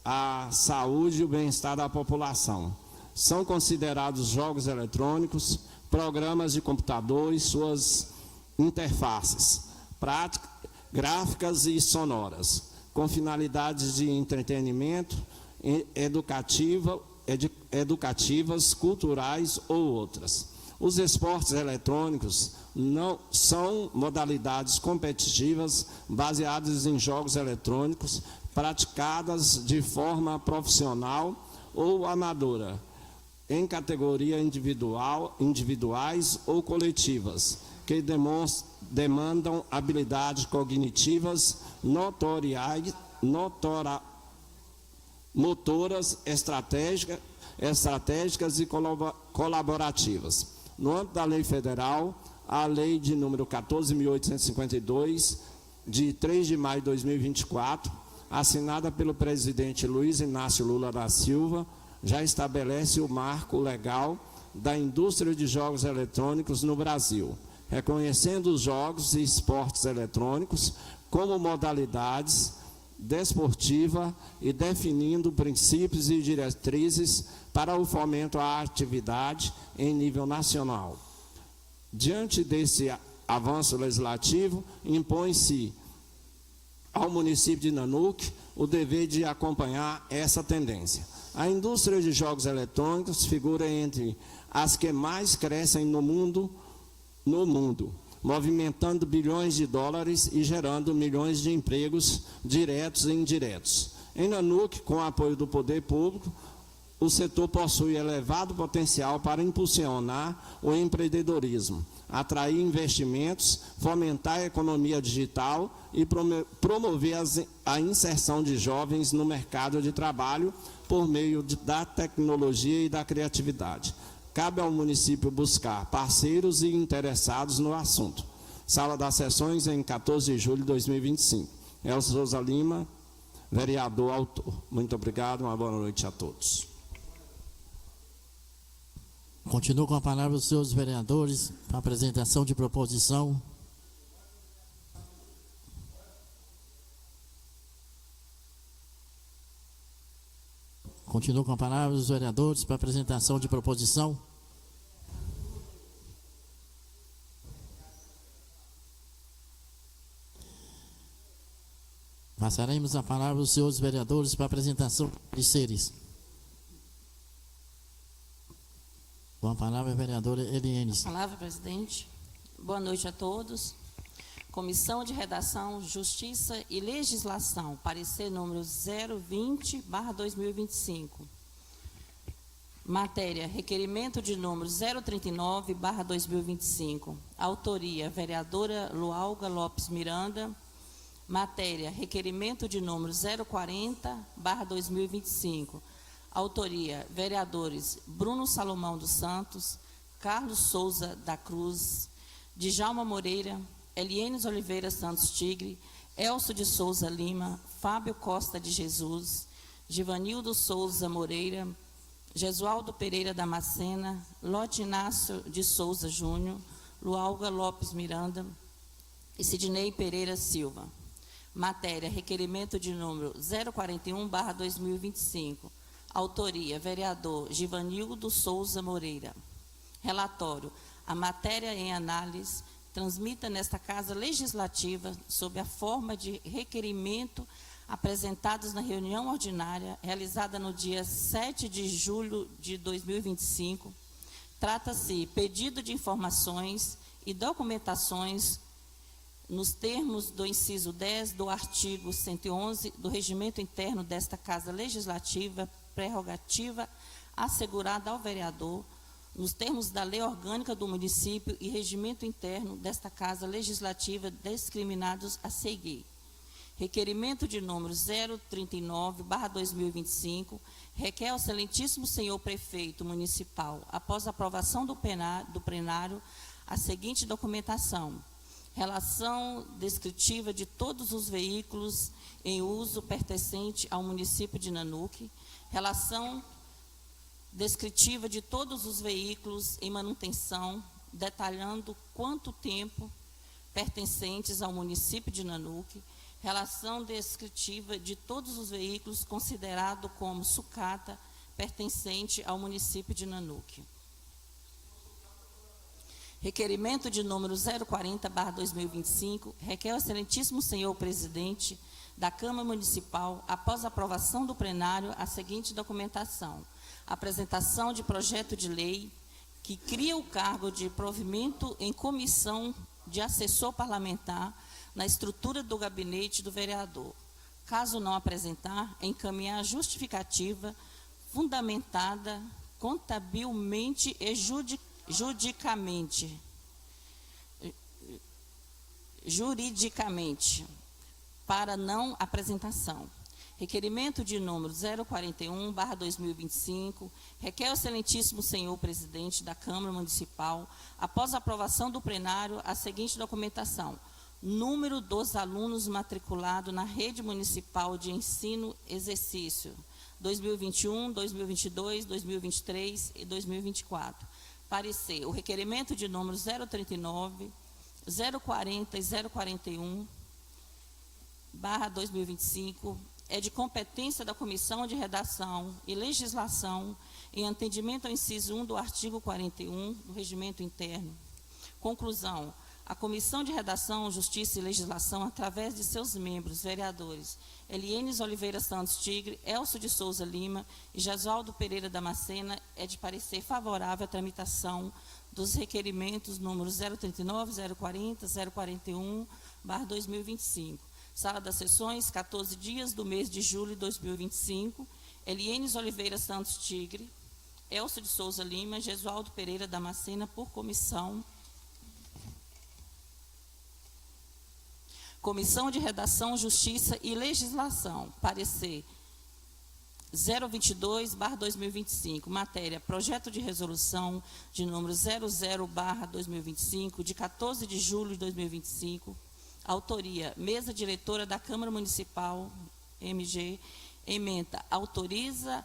a saúde e o bem-estar da população. São considerados jogos eletrônicos, programas de computador e suas interfaces, práticas, gráficas e sonoras, com finalidades de entretenimento, educativas, culturais ou outras. Os esportes eletrônicos não são modalidades competitivas baseadas em jogos eletrônicos praticadas de forma profissional ou amadora, em categoria individuais ou coletivas, que demandam habilidades cognitivas, motoras, estratégicas e colaborativas. No âmbito da lei federal, a lei de número 14.852, de 3 de maio de 2024, assinada pelo presidente Luiz Inácio Lula da Silva, já estabelece o marco legal da indústria de jogos eletrônicos no Brasil, reconhecendo os jogos e esportes eletrônicos como modalidades desportiva e definindo princípios e diretrizes para o fomento à atividade em nível nacional. Diante desse avanço legislativo, impõe-se ao município de Nanuque o dever de acompanhar essa tendência. A indústria de jogos eletrônicos figura entre as que mais crescem no mundo, movimentando bilhões de dólares e gerando milhões de empregos diretos e indiretos. Em Nanuque, com o apoio do poder público, o setor possui elevado potencial para impulsionar o empreendedorismo, atrair investimentos, fomentar a economia digital e promover a inserção de jovens no mercado de trabalho por meio da tecnologia e da criatividade. cabe ao município buscar parceiros e interessados no assunto. Sala das Sessões, em 14 de julho de 2025. Elcio Souza Lima, vereador autor. Muito obrigado, uma boa noite a todos. Continuo com a palavra os senhores vereadores para apresentação de proposição. Continuo com a palavra os vereadores para apresentação de proposição. Passaremos a palavra aos senhores vereadores para apresentação de pareceres. Com a palavra a vereadora Eliene. Palavra, presidente. Boa noite a todos. Comissão de Redação, Justiça e Legislação, parecer número 020/2025. Matéria, requerimento de número 039/2025. Autoria, vereadora Lualga Lopes Miranda. Matéria, requerimento de número 040/2025. Autoria, vereadores Bruno Salomão dos Santos, Carlos Souza da Cruz, Djalma Moreira, Elienes Oliveira Santos Tigre, Elcio de Souza Lima, Fábio Costa de Jesus, Givanildo Souza Moreira, Jesualdo Pereira Damascena, Lote Inácio de Souza Júnior, Lualga Lopes Miranda e Sidnei Pereira Silva. Matéria, requerimento de número 041/2025. Autoria, vereador Givanildo Souza Moreira. Relatório, a matéria em análise transmita nesta Casa Legislativa sob a forma de requerimento apresentados na reunião ordinária realizada no dia 7 de julho de 2025. Trata-se pedido de informações e documentações nos termos do inciso 10 do artigo 111 do Regimento Interno desta Casa Legislativa, prerrogativa assegurada ao vereador, nos termos da Lei Orgânica do Município e Regimento Interno desta Casa Legislativa discriminados a seguir. Requerimento de número 039/2025, requer ao excelentíssimo senhor prefeito municipal, após a aprovação do plenário, a seguinte documentação: relação descritiva de todos os veículos em uso pertencente ao município de Nanuque, relação descritiva de todos os veículos em manutenção, detalhando quanto tempo pertencentes ao município de Nanuque, relação descritiva de todos os veículos considerado como sucata pertencente ao município de Nanuque. Requerimento de número 040/2025, requer ao excelentíssimo senhor presidente da Câmara Municipal, após a aprovação do plenário, a seguinte documentação: apresentação de projeto de lei que cria o cargo de provimento em comissão de assessor parlamentar na estrutura do gabinete do vereador. Caso não apresentar, encaminhar justificativa fundamentada contabilmente e juridicamente para não apresentação. Requerimento de número 041/2025, requer ao excelentíssimo senhor presidente da Câmara Municipal, após a aprovação do plenário, a seguinte documentação: número dos alunos matriculados na rede municipal de ensino exercício 2021, 2022, 2023 e 2024. Parecer, o requerimento de número 039, 040 e 041/2025 é de competência da Comissão de Redação e Legislação, em atendimento ao inciso 1 do artigo 41 do Regimento Interno. Conclusão: a Comissão de Redação, Justiça e Legislação, através de seus membros, vereadores Elienes Oliveira Santos Tigre, Elcio de Souza Lima e Jesualdo Pereira Damascena, é de parecer favorável à tramitação dos requerimentos números 039, 040, 041/2025. Sala das Sessões, 14 dias do mês de julho de 2025. Elienes Oliveira Santos Tigre, Elcio de Souza Lima, Jesualdo Pereira Damascena, por comissão. Comissão de Redação, Justiça e Legislação. Parecer 022/2025, matéria projeto de resolução de número 00/2025, de 14 de julho de 2025, autoria, mesa diretora da Câmara Municipal, MG, ementa, autoriza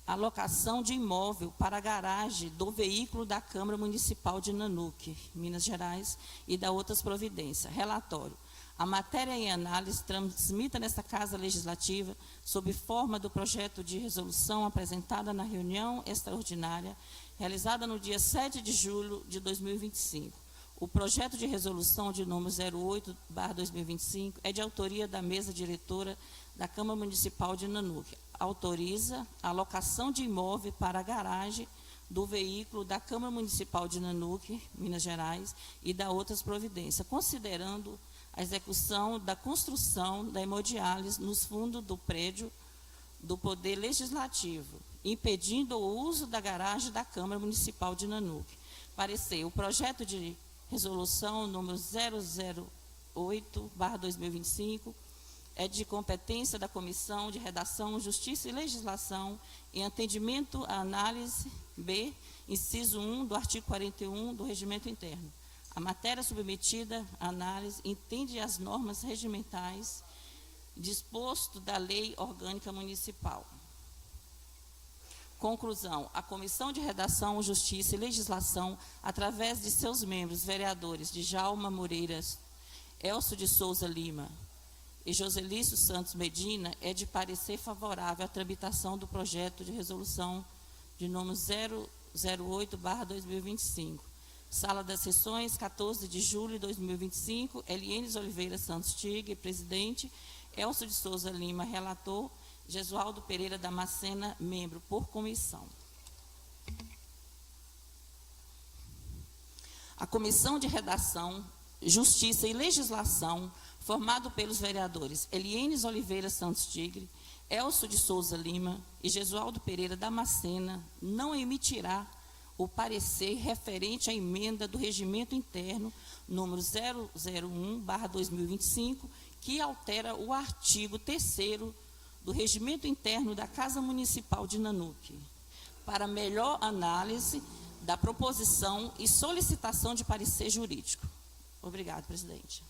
a locação de imóvel para a garagem do veículo da Câmara Municipal de Nanuque, Minas Gerais, e da outras providências. Relatório. A matéria em análise transmita nesta Casa Legislativa, sob forma do projeto de resolução apresentada na reunião extraordinária, realizada no dia 7 de julho de 2025. O projeto de resolução de número 08/2025 é de autoria da mesa diretora da Câmara Municipal de Nanuque. Autoriza a locação de imóvel para a garagem do veículo da Câmara Municipal de Nanuque, Minas Gerais, e da outras providências, considerando a execução da construção da hemodiálise nos fundos do prédio do Poder Legislativo, impedindo o uso da garagem da Câmara Municipal de Nanuque. Parecer, o projeto de resolução número 008/2025 é de competência da Comissão de Redação, Justiça e Legislação, em atendimento à análise B, inciso 1 do artigo 41 do Regimento Interno. A matéria submetida à análise entende as normas regimentais disposto da Lei Orgânica Municipal. Conclusão. A Comissão de Redação, Justiça e Legislação, através de seus membros, vereadores Djalma Moreira, Elcio de Souza Lima e Joselício Santos Medina, é de parecer favorável à tramitação do projeto de resolução de número 008/2025. Sala das Sessões, 14 de julho de 2025, Elienes Oliveira Santos Tigre, presidente, Elcio de Souza Lima, relator, Gesualdo Pereira Damascena, membro por comissão. A Comissão de Redação, Justiça e Legislação, formado pelos vereadores Elienes Oliveira Santos Tigre, Elcio de Souza Lima e Gesualdo Pereira Damascena, não emitirá o parecer referente à emenda do Regimento Interno, número 001/2025, que altera o artigo 3º do Regimento Interno da Casa Municipal de Nanuque, para melhor análise da proposição e solicitação de parecer jurídico. Obrigado, presidente.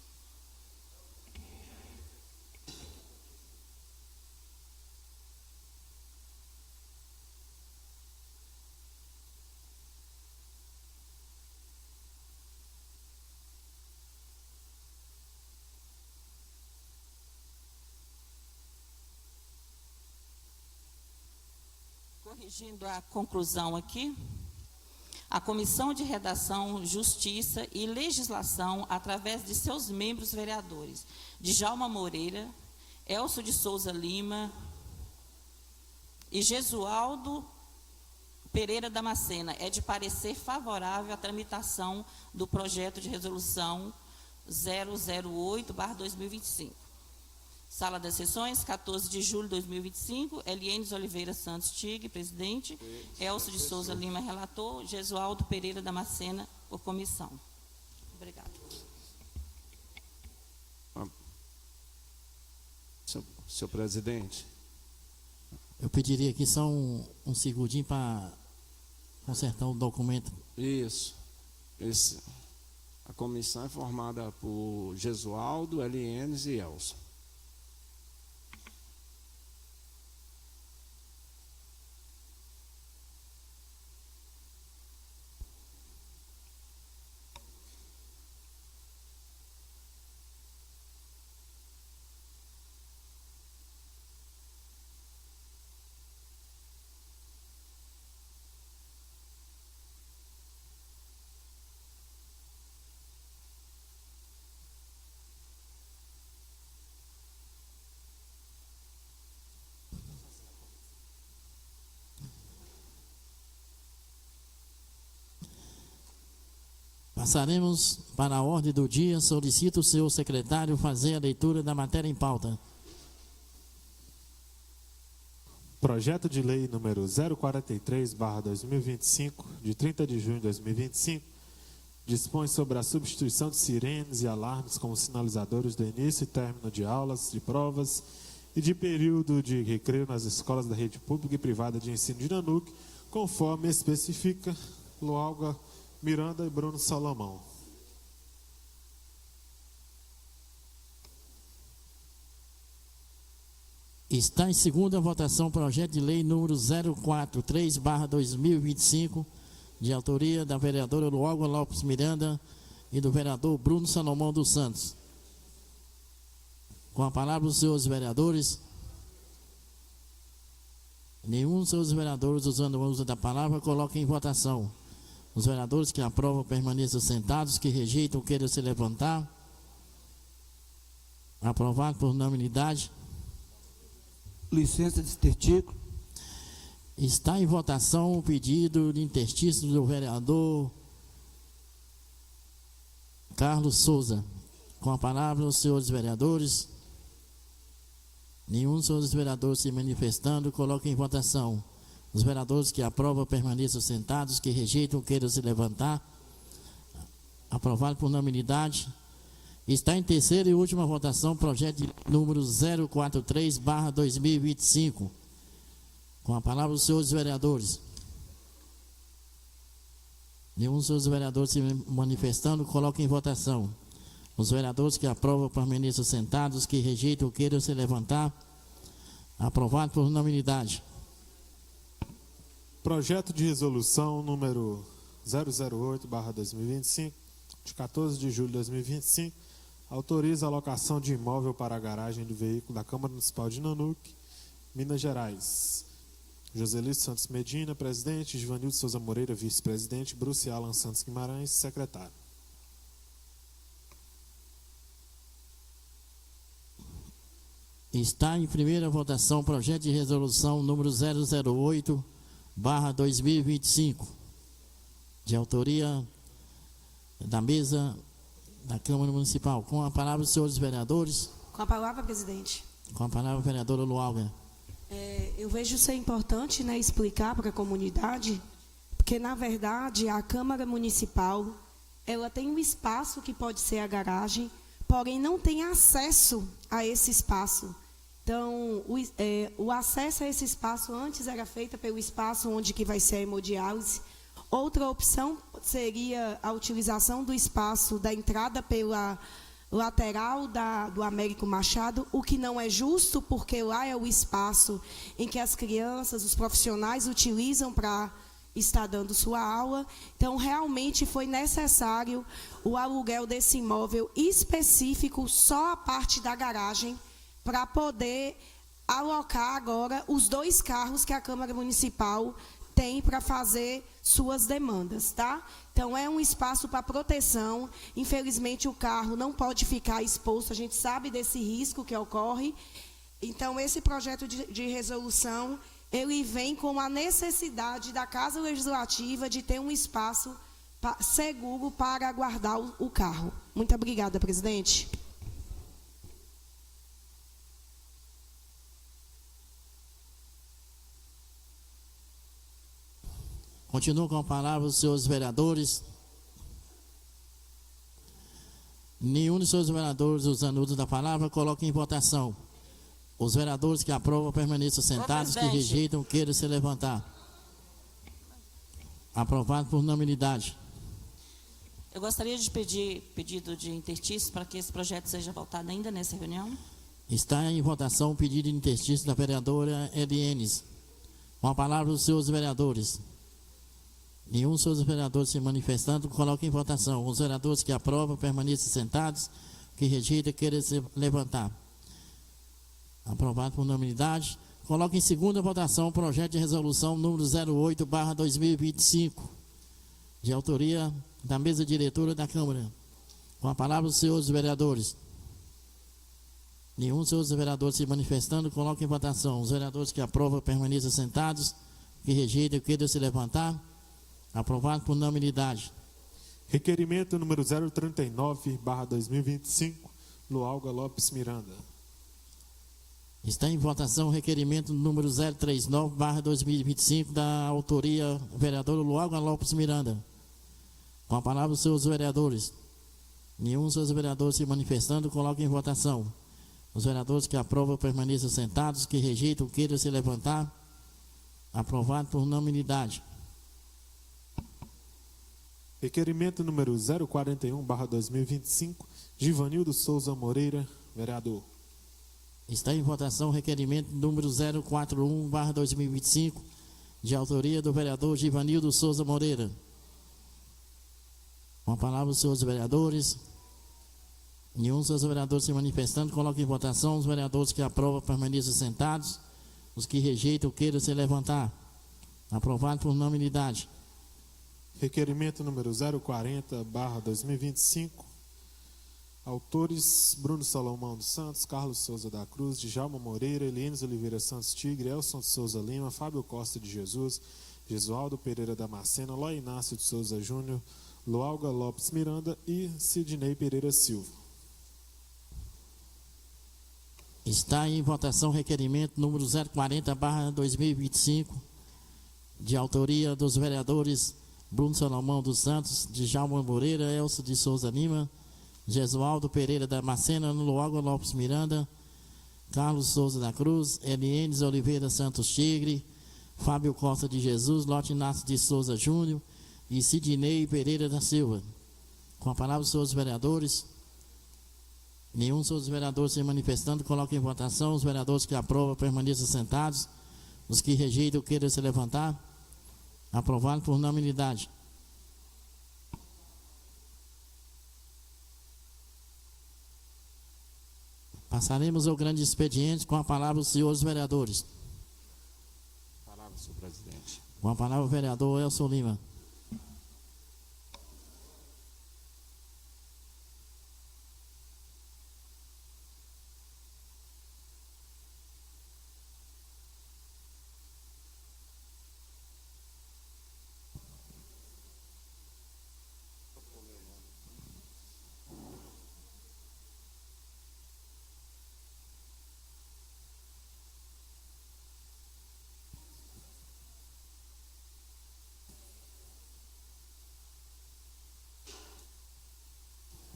Corrigindo a conclusão aqui, a Comissão de Redação, Justiça e Legislação, através de seus membros vereadores, Djalma Moreira, Elcio de Souza Lima e Gesualdo Pereira Damascena, é de parecer favorável à tramitação do projeto de resolução 008/2025. Sala das Sessões, 14 de julho de 2025, Elienes Oliveira Santos Tigre, presidente, Elcio de Souza Lima, relator, Gesualdo Pereira Damascena, por comissão. Obrigado. Senhor presidente. Eu pediria aqui só um segundinho para consertar o documento. Isso. A comissão é formada por Gesualdo, Elienes e Elcio. Passaremos para a ordem do dia. Solicito o senhor secretário fazer a leitura da matéria em pauta. Projeto de lei número 043/2025, de 30 de junho de 2025, dispõe sobre a substituição de sirenes e alarmes como sinalizadores do início e término de aulas, de provas e de período de recreio nas escolas da rede pública e privada de ensino de Nanuque, conforme especifica Lualga Miranda e Bruno Salomão. Está em segunda votação o projeto de lei número 043/2025, de autoria da vereadora Lualga Lopes Miranda e do vereador Bruno Salomão dos Santos. Com a palavra os senhores vereadores. Nenhum dos seus vereadores, usando o uso da palavra, coloque em votação. Os vereadores que aprovam permaneçam sentados, que rejeitam queiram se levantar. Aprovado por unanimidade. Licença de extertículo. Está em votação o pedido de interstício do vereador Carlos Souza. Com a palavra os senhores vereadores. Nenhum dos senhores vereadores se manifestando, coloque em votação. Os vereadores que aprovam permaneçam sentados, que rejeitam queiram se levantar. Aprovado por unanimidade. Está em terceira e última votação o projeto de número 043/2025. Com a palavra os senhores vereadores. Nenhum dos seus vereadores se manifestando, coloque em votação. Os vereadores que aprovam permaneçam sentados, que rejeitam queiram se levantar. Aprovado por unanimidade. Projeto de resolução número 008/2025, de 14 de julho de 2025, autoriza a alocação de imóvel para a garagem do veículo da Câmara Municipal de Nanuque, Minas Gerais. Joselito Santos Medina, presidente; Givanildo Souza Moreira, vice-presidente; Bruce Alan Santos Guimarães, secretário. Está em primeira votação o projeto de resolução número 008/2025, de autoria da mesa da Câmara Municipal. Com a palavra os senhores vereadores. Com a palavra, presidente. Com a palavra a vereadora Lualga. Eu vejo ser importante, né, explicar para a comunidade, porque, na verdade, a Câmara Municipal, ela tem um espaço que pode ser a garagem, porém não tem acesso a esse espaço. Então, o acesso a esse espaço antes era feito pelo espaço onde que vai ser a hemodiálise. Outra opção seria a utilização do espaço da entrada pela lateral do Américo Machado, o que não é justo, porque lá é o espaço em que as crianças, os profissionais utilizam para estar dando sua aula. Então, realmente foi necessário o aluguel desse imóvel específico, só a parte da garagem, para poder alocar agora os 2 carros que a Câmara Municipal tem para fazer suas demandas, tá? Então, é um espaço para proteção. Infelizmente, o carro não pode ficar exposto, a gente sabe desse risco que ocorre. Então, esse projeto de resolução, ele vem com a necessidade da Casa Legislativa de ter um espaço seguro para guardar o carro. Muito obrigada, presidente. Continuo com a palavra os senhores vereadores. Nenhum dos seus vereadores, usando o uso da palavra, coloque em votação. Os vereadores que aprovam permaneçam sentados, que rejeitam queiram se levantar. Aprovado por unanimidade. Eu gostaria de pedir pedido de interstício para que esse projeto seja votado ainda nessa reunião. Está em votação o pedido de interstício da vereadora Elienes. Com a palavra os senhores vereadores. Nenhum dos seus vereadores se manifestando, coloque em votação. Os vereadores que aprovam permaneçam sentados, que rejeitam queiram se levantar. Aprovado por unanimidade. Coloque em segunda votação o projeto de resolução número 08/2025, de autoria da mesa diretora da Câmara. Com a palavra os senhores vereadores. Nenhum dos seus vereadores se manifestando, coloque em votação. Os vereadores que aprovam permaneçam sentados, que rejeitam queiram se levantar. Aprovado por unanimidade. Requerimento número 039/2025, Lualga Lopes Miranda. Está em votação o requerimento número 039/2025, da autoria vereadora Lualga Lopes Miranda. Com a palavra os seus vereadores. Nenhum dos seus vereadores se manifestando, coloque em votação. Os vereadores que aprovam permaneçam sentados, os que rejeitam queiram se levantar. Aprovado por unanimidade. Requerimento número 041/2025, Givanildo Souza Moreira, vereador. Está em votação o requerimento número 041/2025, de autoria do vereador Givanildo Souza Moreira. Com a palavra os senhores vereadores. Nenhum dos seus vereadores se manifestando, coloque em votação. Os vereadores que aprovam permaneçam sentados. Os que rejeitam queiram se levantar. Aprovado por unanimidade. Requerimento número 040/2025. Autores: Bruno Salomão dos Santos, Carlos Souza da Cruz, Djalma Moreira, Elienes Oliveira Santos Tigre, Elson de Souza Lima, Fábio Costa de Jesus, Jesualdo Pereira Damasceno, Ló Inácio de Souza Júnior, Lualga Lopes Miranda e Sidney Pereira Silva. Está em votação o requerimento número 040/2025, de autoria dos vereadores Bruno Salomão dos Santos, Djalma Moreira, Elcio de Souza Lima, Jesualdo Pereira Damasceno, Lualga Lopes Miranda, Carlos Souza da Cruz, Elienes Oliveira Santos Tigre, Fábio Costa de Jesus, Lote Inácio de Souza Júnior e Sidney Pereira da Silva. Com a palavra os senhores vereadores. Nenhum dos seus vereadores se manifestando, coloque em votação. Os vereadores que aprovam permaneçam sentados. Os que rejeitam queiram se levantar. Aprovado por unanimidade. Passaremos ao grande expediente. Com a palavra os senhores vereadores. Palavra, senhor presidente. Com a palavra o vereador Elson Lima.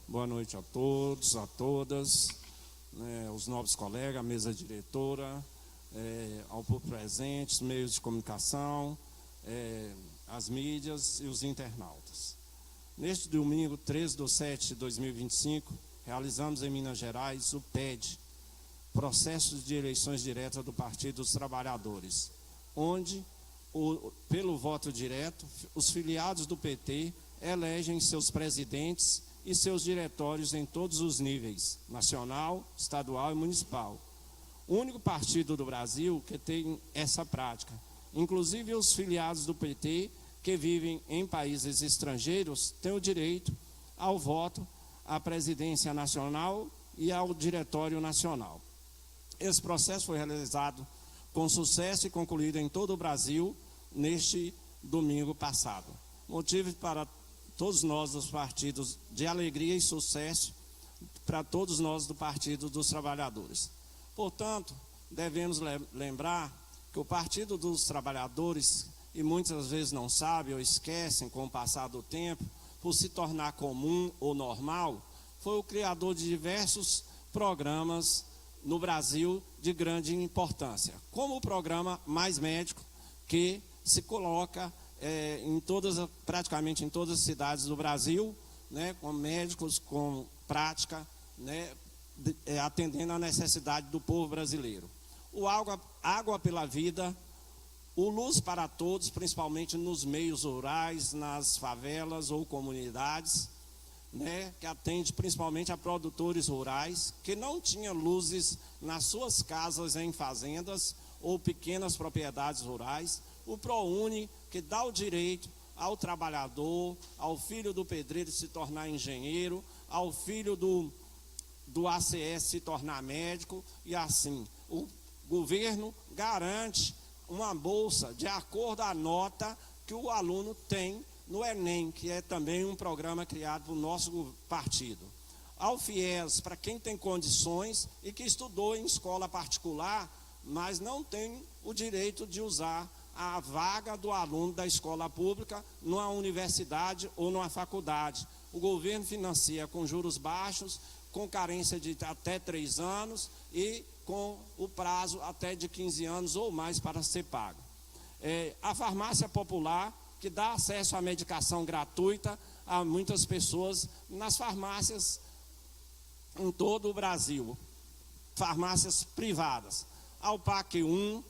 Boa noite a todos, a todas, os nobres colegas, a mesa diretora, ao povo presente, os meios de comunicação, as mídias e os internautas. Neste domingo, 13/7/2025, realizamos em Minas Gerais o PED, Processo de Eleições Diretas do Partido dos Trabalhadores, onde, pelo voto direto, os filiados do PT elegem seus presidentes e seus diretórios em todos os níveis, nacional, estadual e municipal. O único partido do Brasil que tem essa prática. Inclusive os filiados do PT que vivem em países estrangeiros têm o direito ao voto à presidência nacional e ao diretório nacional. Esse processo foi realizado com sucesso e concluído em todo o Brasil neste domingo passado. Motivo para todos nós dos partidos de alegria e sucesso para todos nós do Partido dos Trabalhadores. Portanto, devemos lembrar que o Partido dos Trabalhadores, e muitas vezes não sabem ou esquecem com o passar do tempo, por se tornar comum ou normal, foi o criador de diversos programas no Brasil de grande importância, como o programa Mais Médico, que se coloca praticamente em todas as cidades do Brasil, com médicos com prática, atendendo à necessidade do povo brasileiro. O Água pela Vida, o Luz para Todos, principalmente nos meios rurais, nas favelas ou comunidades, que atende principalmente a produtores rurais que não tinham luzes nas suas casas em fazendas ou pequenas propriedades rurais. O ProUni, que dá o direito ao trabalhador, ao filho do pedreiro se tornar engenheiro, ao filho do ACS se tornar médico, e assim, o governo garante uma bolsa de acordo à nota que o aluno tem no Enem, que é também um programa criado pelo nosso partido. Ao FIES, para quem tem condições e que estudou em escola particular, mas não tem o direito de usar a vaga do aluno da escola pública numa universidade ou numa faculdade. O governo financia com juros baixos com carência de até 3 anos e com o prazo até de 15 anos ou mais para ser pago. A farmácia popular, que dá acesso à medicação gratuita a muitas pessoas nas farmácias em todo o Brasil, farmácias privadas. Ao PAC 1,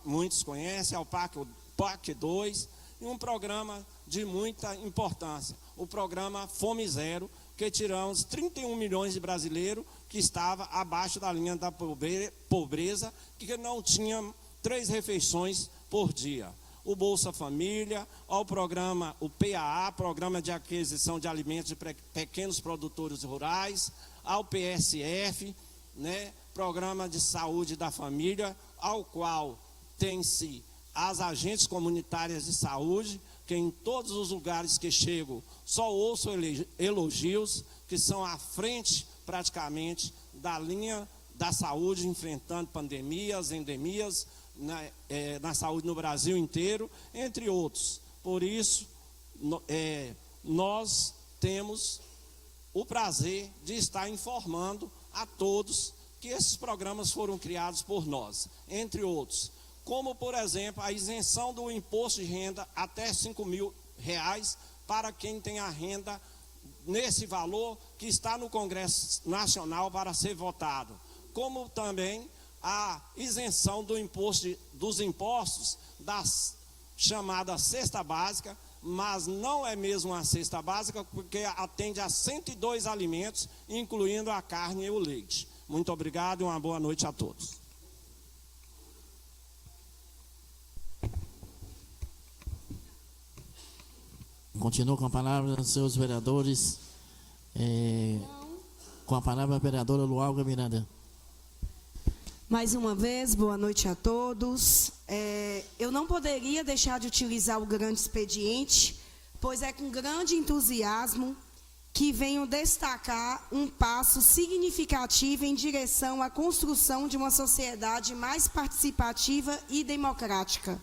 muitos conhecem, ao PAC 2, e um programa de muita importância, o programa Fome Zero, que tiramos 31 milhões de brasileiros que estavam abaixo da linha da pobreza, que não tinham 3 refeições por dia. O Bolsa Família, ao programa, o PAA, Programa de Aquisição de Alimentos de Pequenos Produtores Rurais, ao PSF, né, Programa de Saúde da Família, ao qual tem-se as agentes comunitárias de saúde, que em todos os lugares que chego só ouço elogios, que são à frente praticamente da linha da saúde, enfrentando pandemias, endemias, na saúde no Brasil inteiro, entre outros. Por isso, nós temos o prazer de estar informando a todos que esses programas foram criados por nós, entre outros, como, por exemplo, a isenção do imposto de renda até R$5.000 para quem tem a renda nesse valor que está no Congresso Nacional para ser votado, como também a isenção dos impostos da chamada cesta básica, mas não é mesmo a cesta básica, porque atende a 102 alimentos, incluindo a carne e o leite. Muito obrigado e uma boa noite a todos. Continuo com a palavra, seus vereadores. Com a palavra, a vereadora Lualga Miranda. Mais uma vez, boa noite a todos. Eu não poderia deixar de utilizar o grande expediente, pois é com grande entusiasmo que venho destacar um passo significativo em direção à construção de uma sociedade mais participativa e democrática.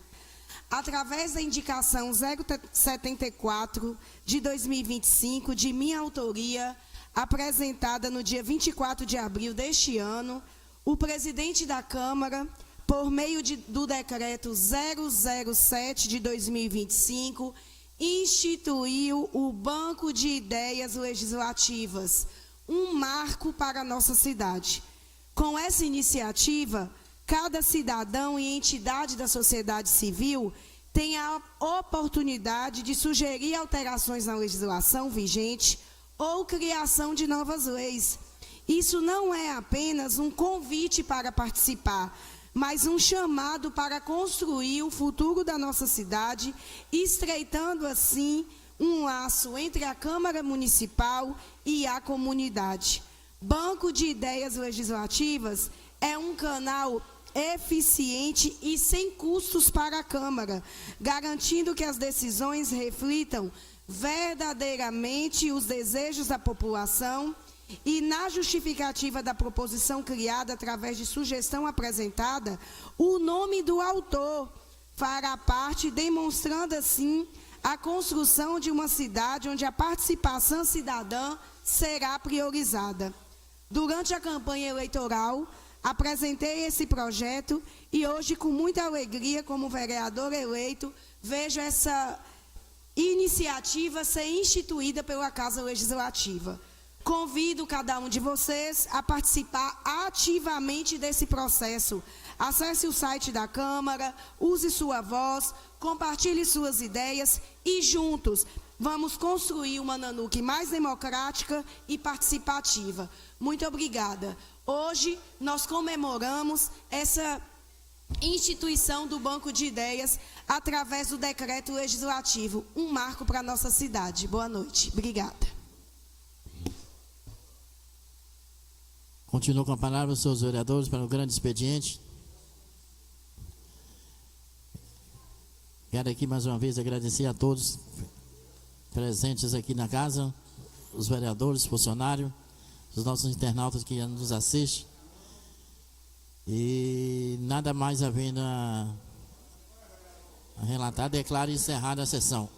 Através da indicação 074 de 2025, de minha autoria, apresentada no dia 24 de abril deste ano, o presidente da Câmara, por meio do decreto 007 de 2025, instituiu o Banco de Ideias Legislativas, um marco para a nossa cidade. Com essa iniciativa, cada cidadão e entidade da sociedade civil tem a oportunidade de sugerir alterações na legislação vigente ou criação de novas leis. Isso não é apenas um convite para participar, mas um chamado para construir o futuro da nossa cidade, estreitando assim um laço entre a Câmara Municipal e a comunidade. Banco de Ideias Legislativas é um canal eficiente e sem custos para a Câmara, garantindo que as decisões reflitam verdadeiramente os desejos da população e, na justificativa da proposição criada através de sugestão apresentada, o nome do autor fará parte, demonstrando assim a construção de uma cidade onde a participação cidadã será priorizada. Durante a campanha eleitoral, apresentei esse projeto e hoje, com muita alegria, como vereador eleito, vejo essa iniciativa ser instituída pela Casa Legislativa. Convido cada um de vocês a participar ativamente desse processo. Acesse o site da Câmara, use sua voz, compartilhe suas ideias e juntos vamos construir uma Nanuque mais democrática e participativa. Muito obrigada. Hoje nós comemoramos essa instituição do Banco de Ideias através do decreto legislativo, um marco para a nossa cidade. Boa noite. Obrigada. Continuo com a palavra os seus vereadores para o grande expediente. Quero aqui mais uma vez agradecer a todos presentes aqui na casa, os vereadores, funcionários, os nossos internautas que nos assistem. E nada mais havendo a relatar, declaro encerrada a sessão.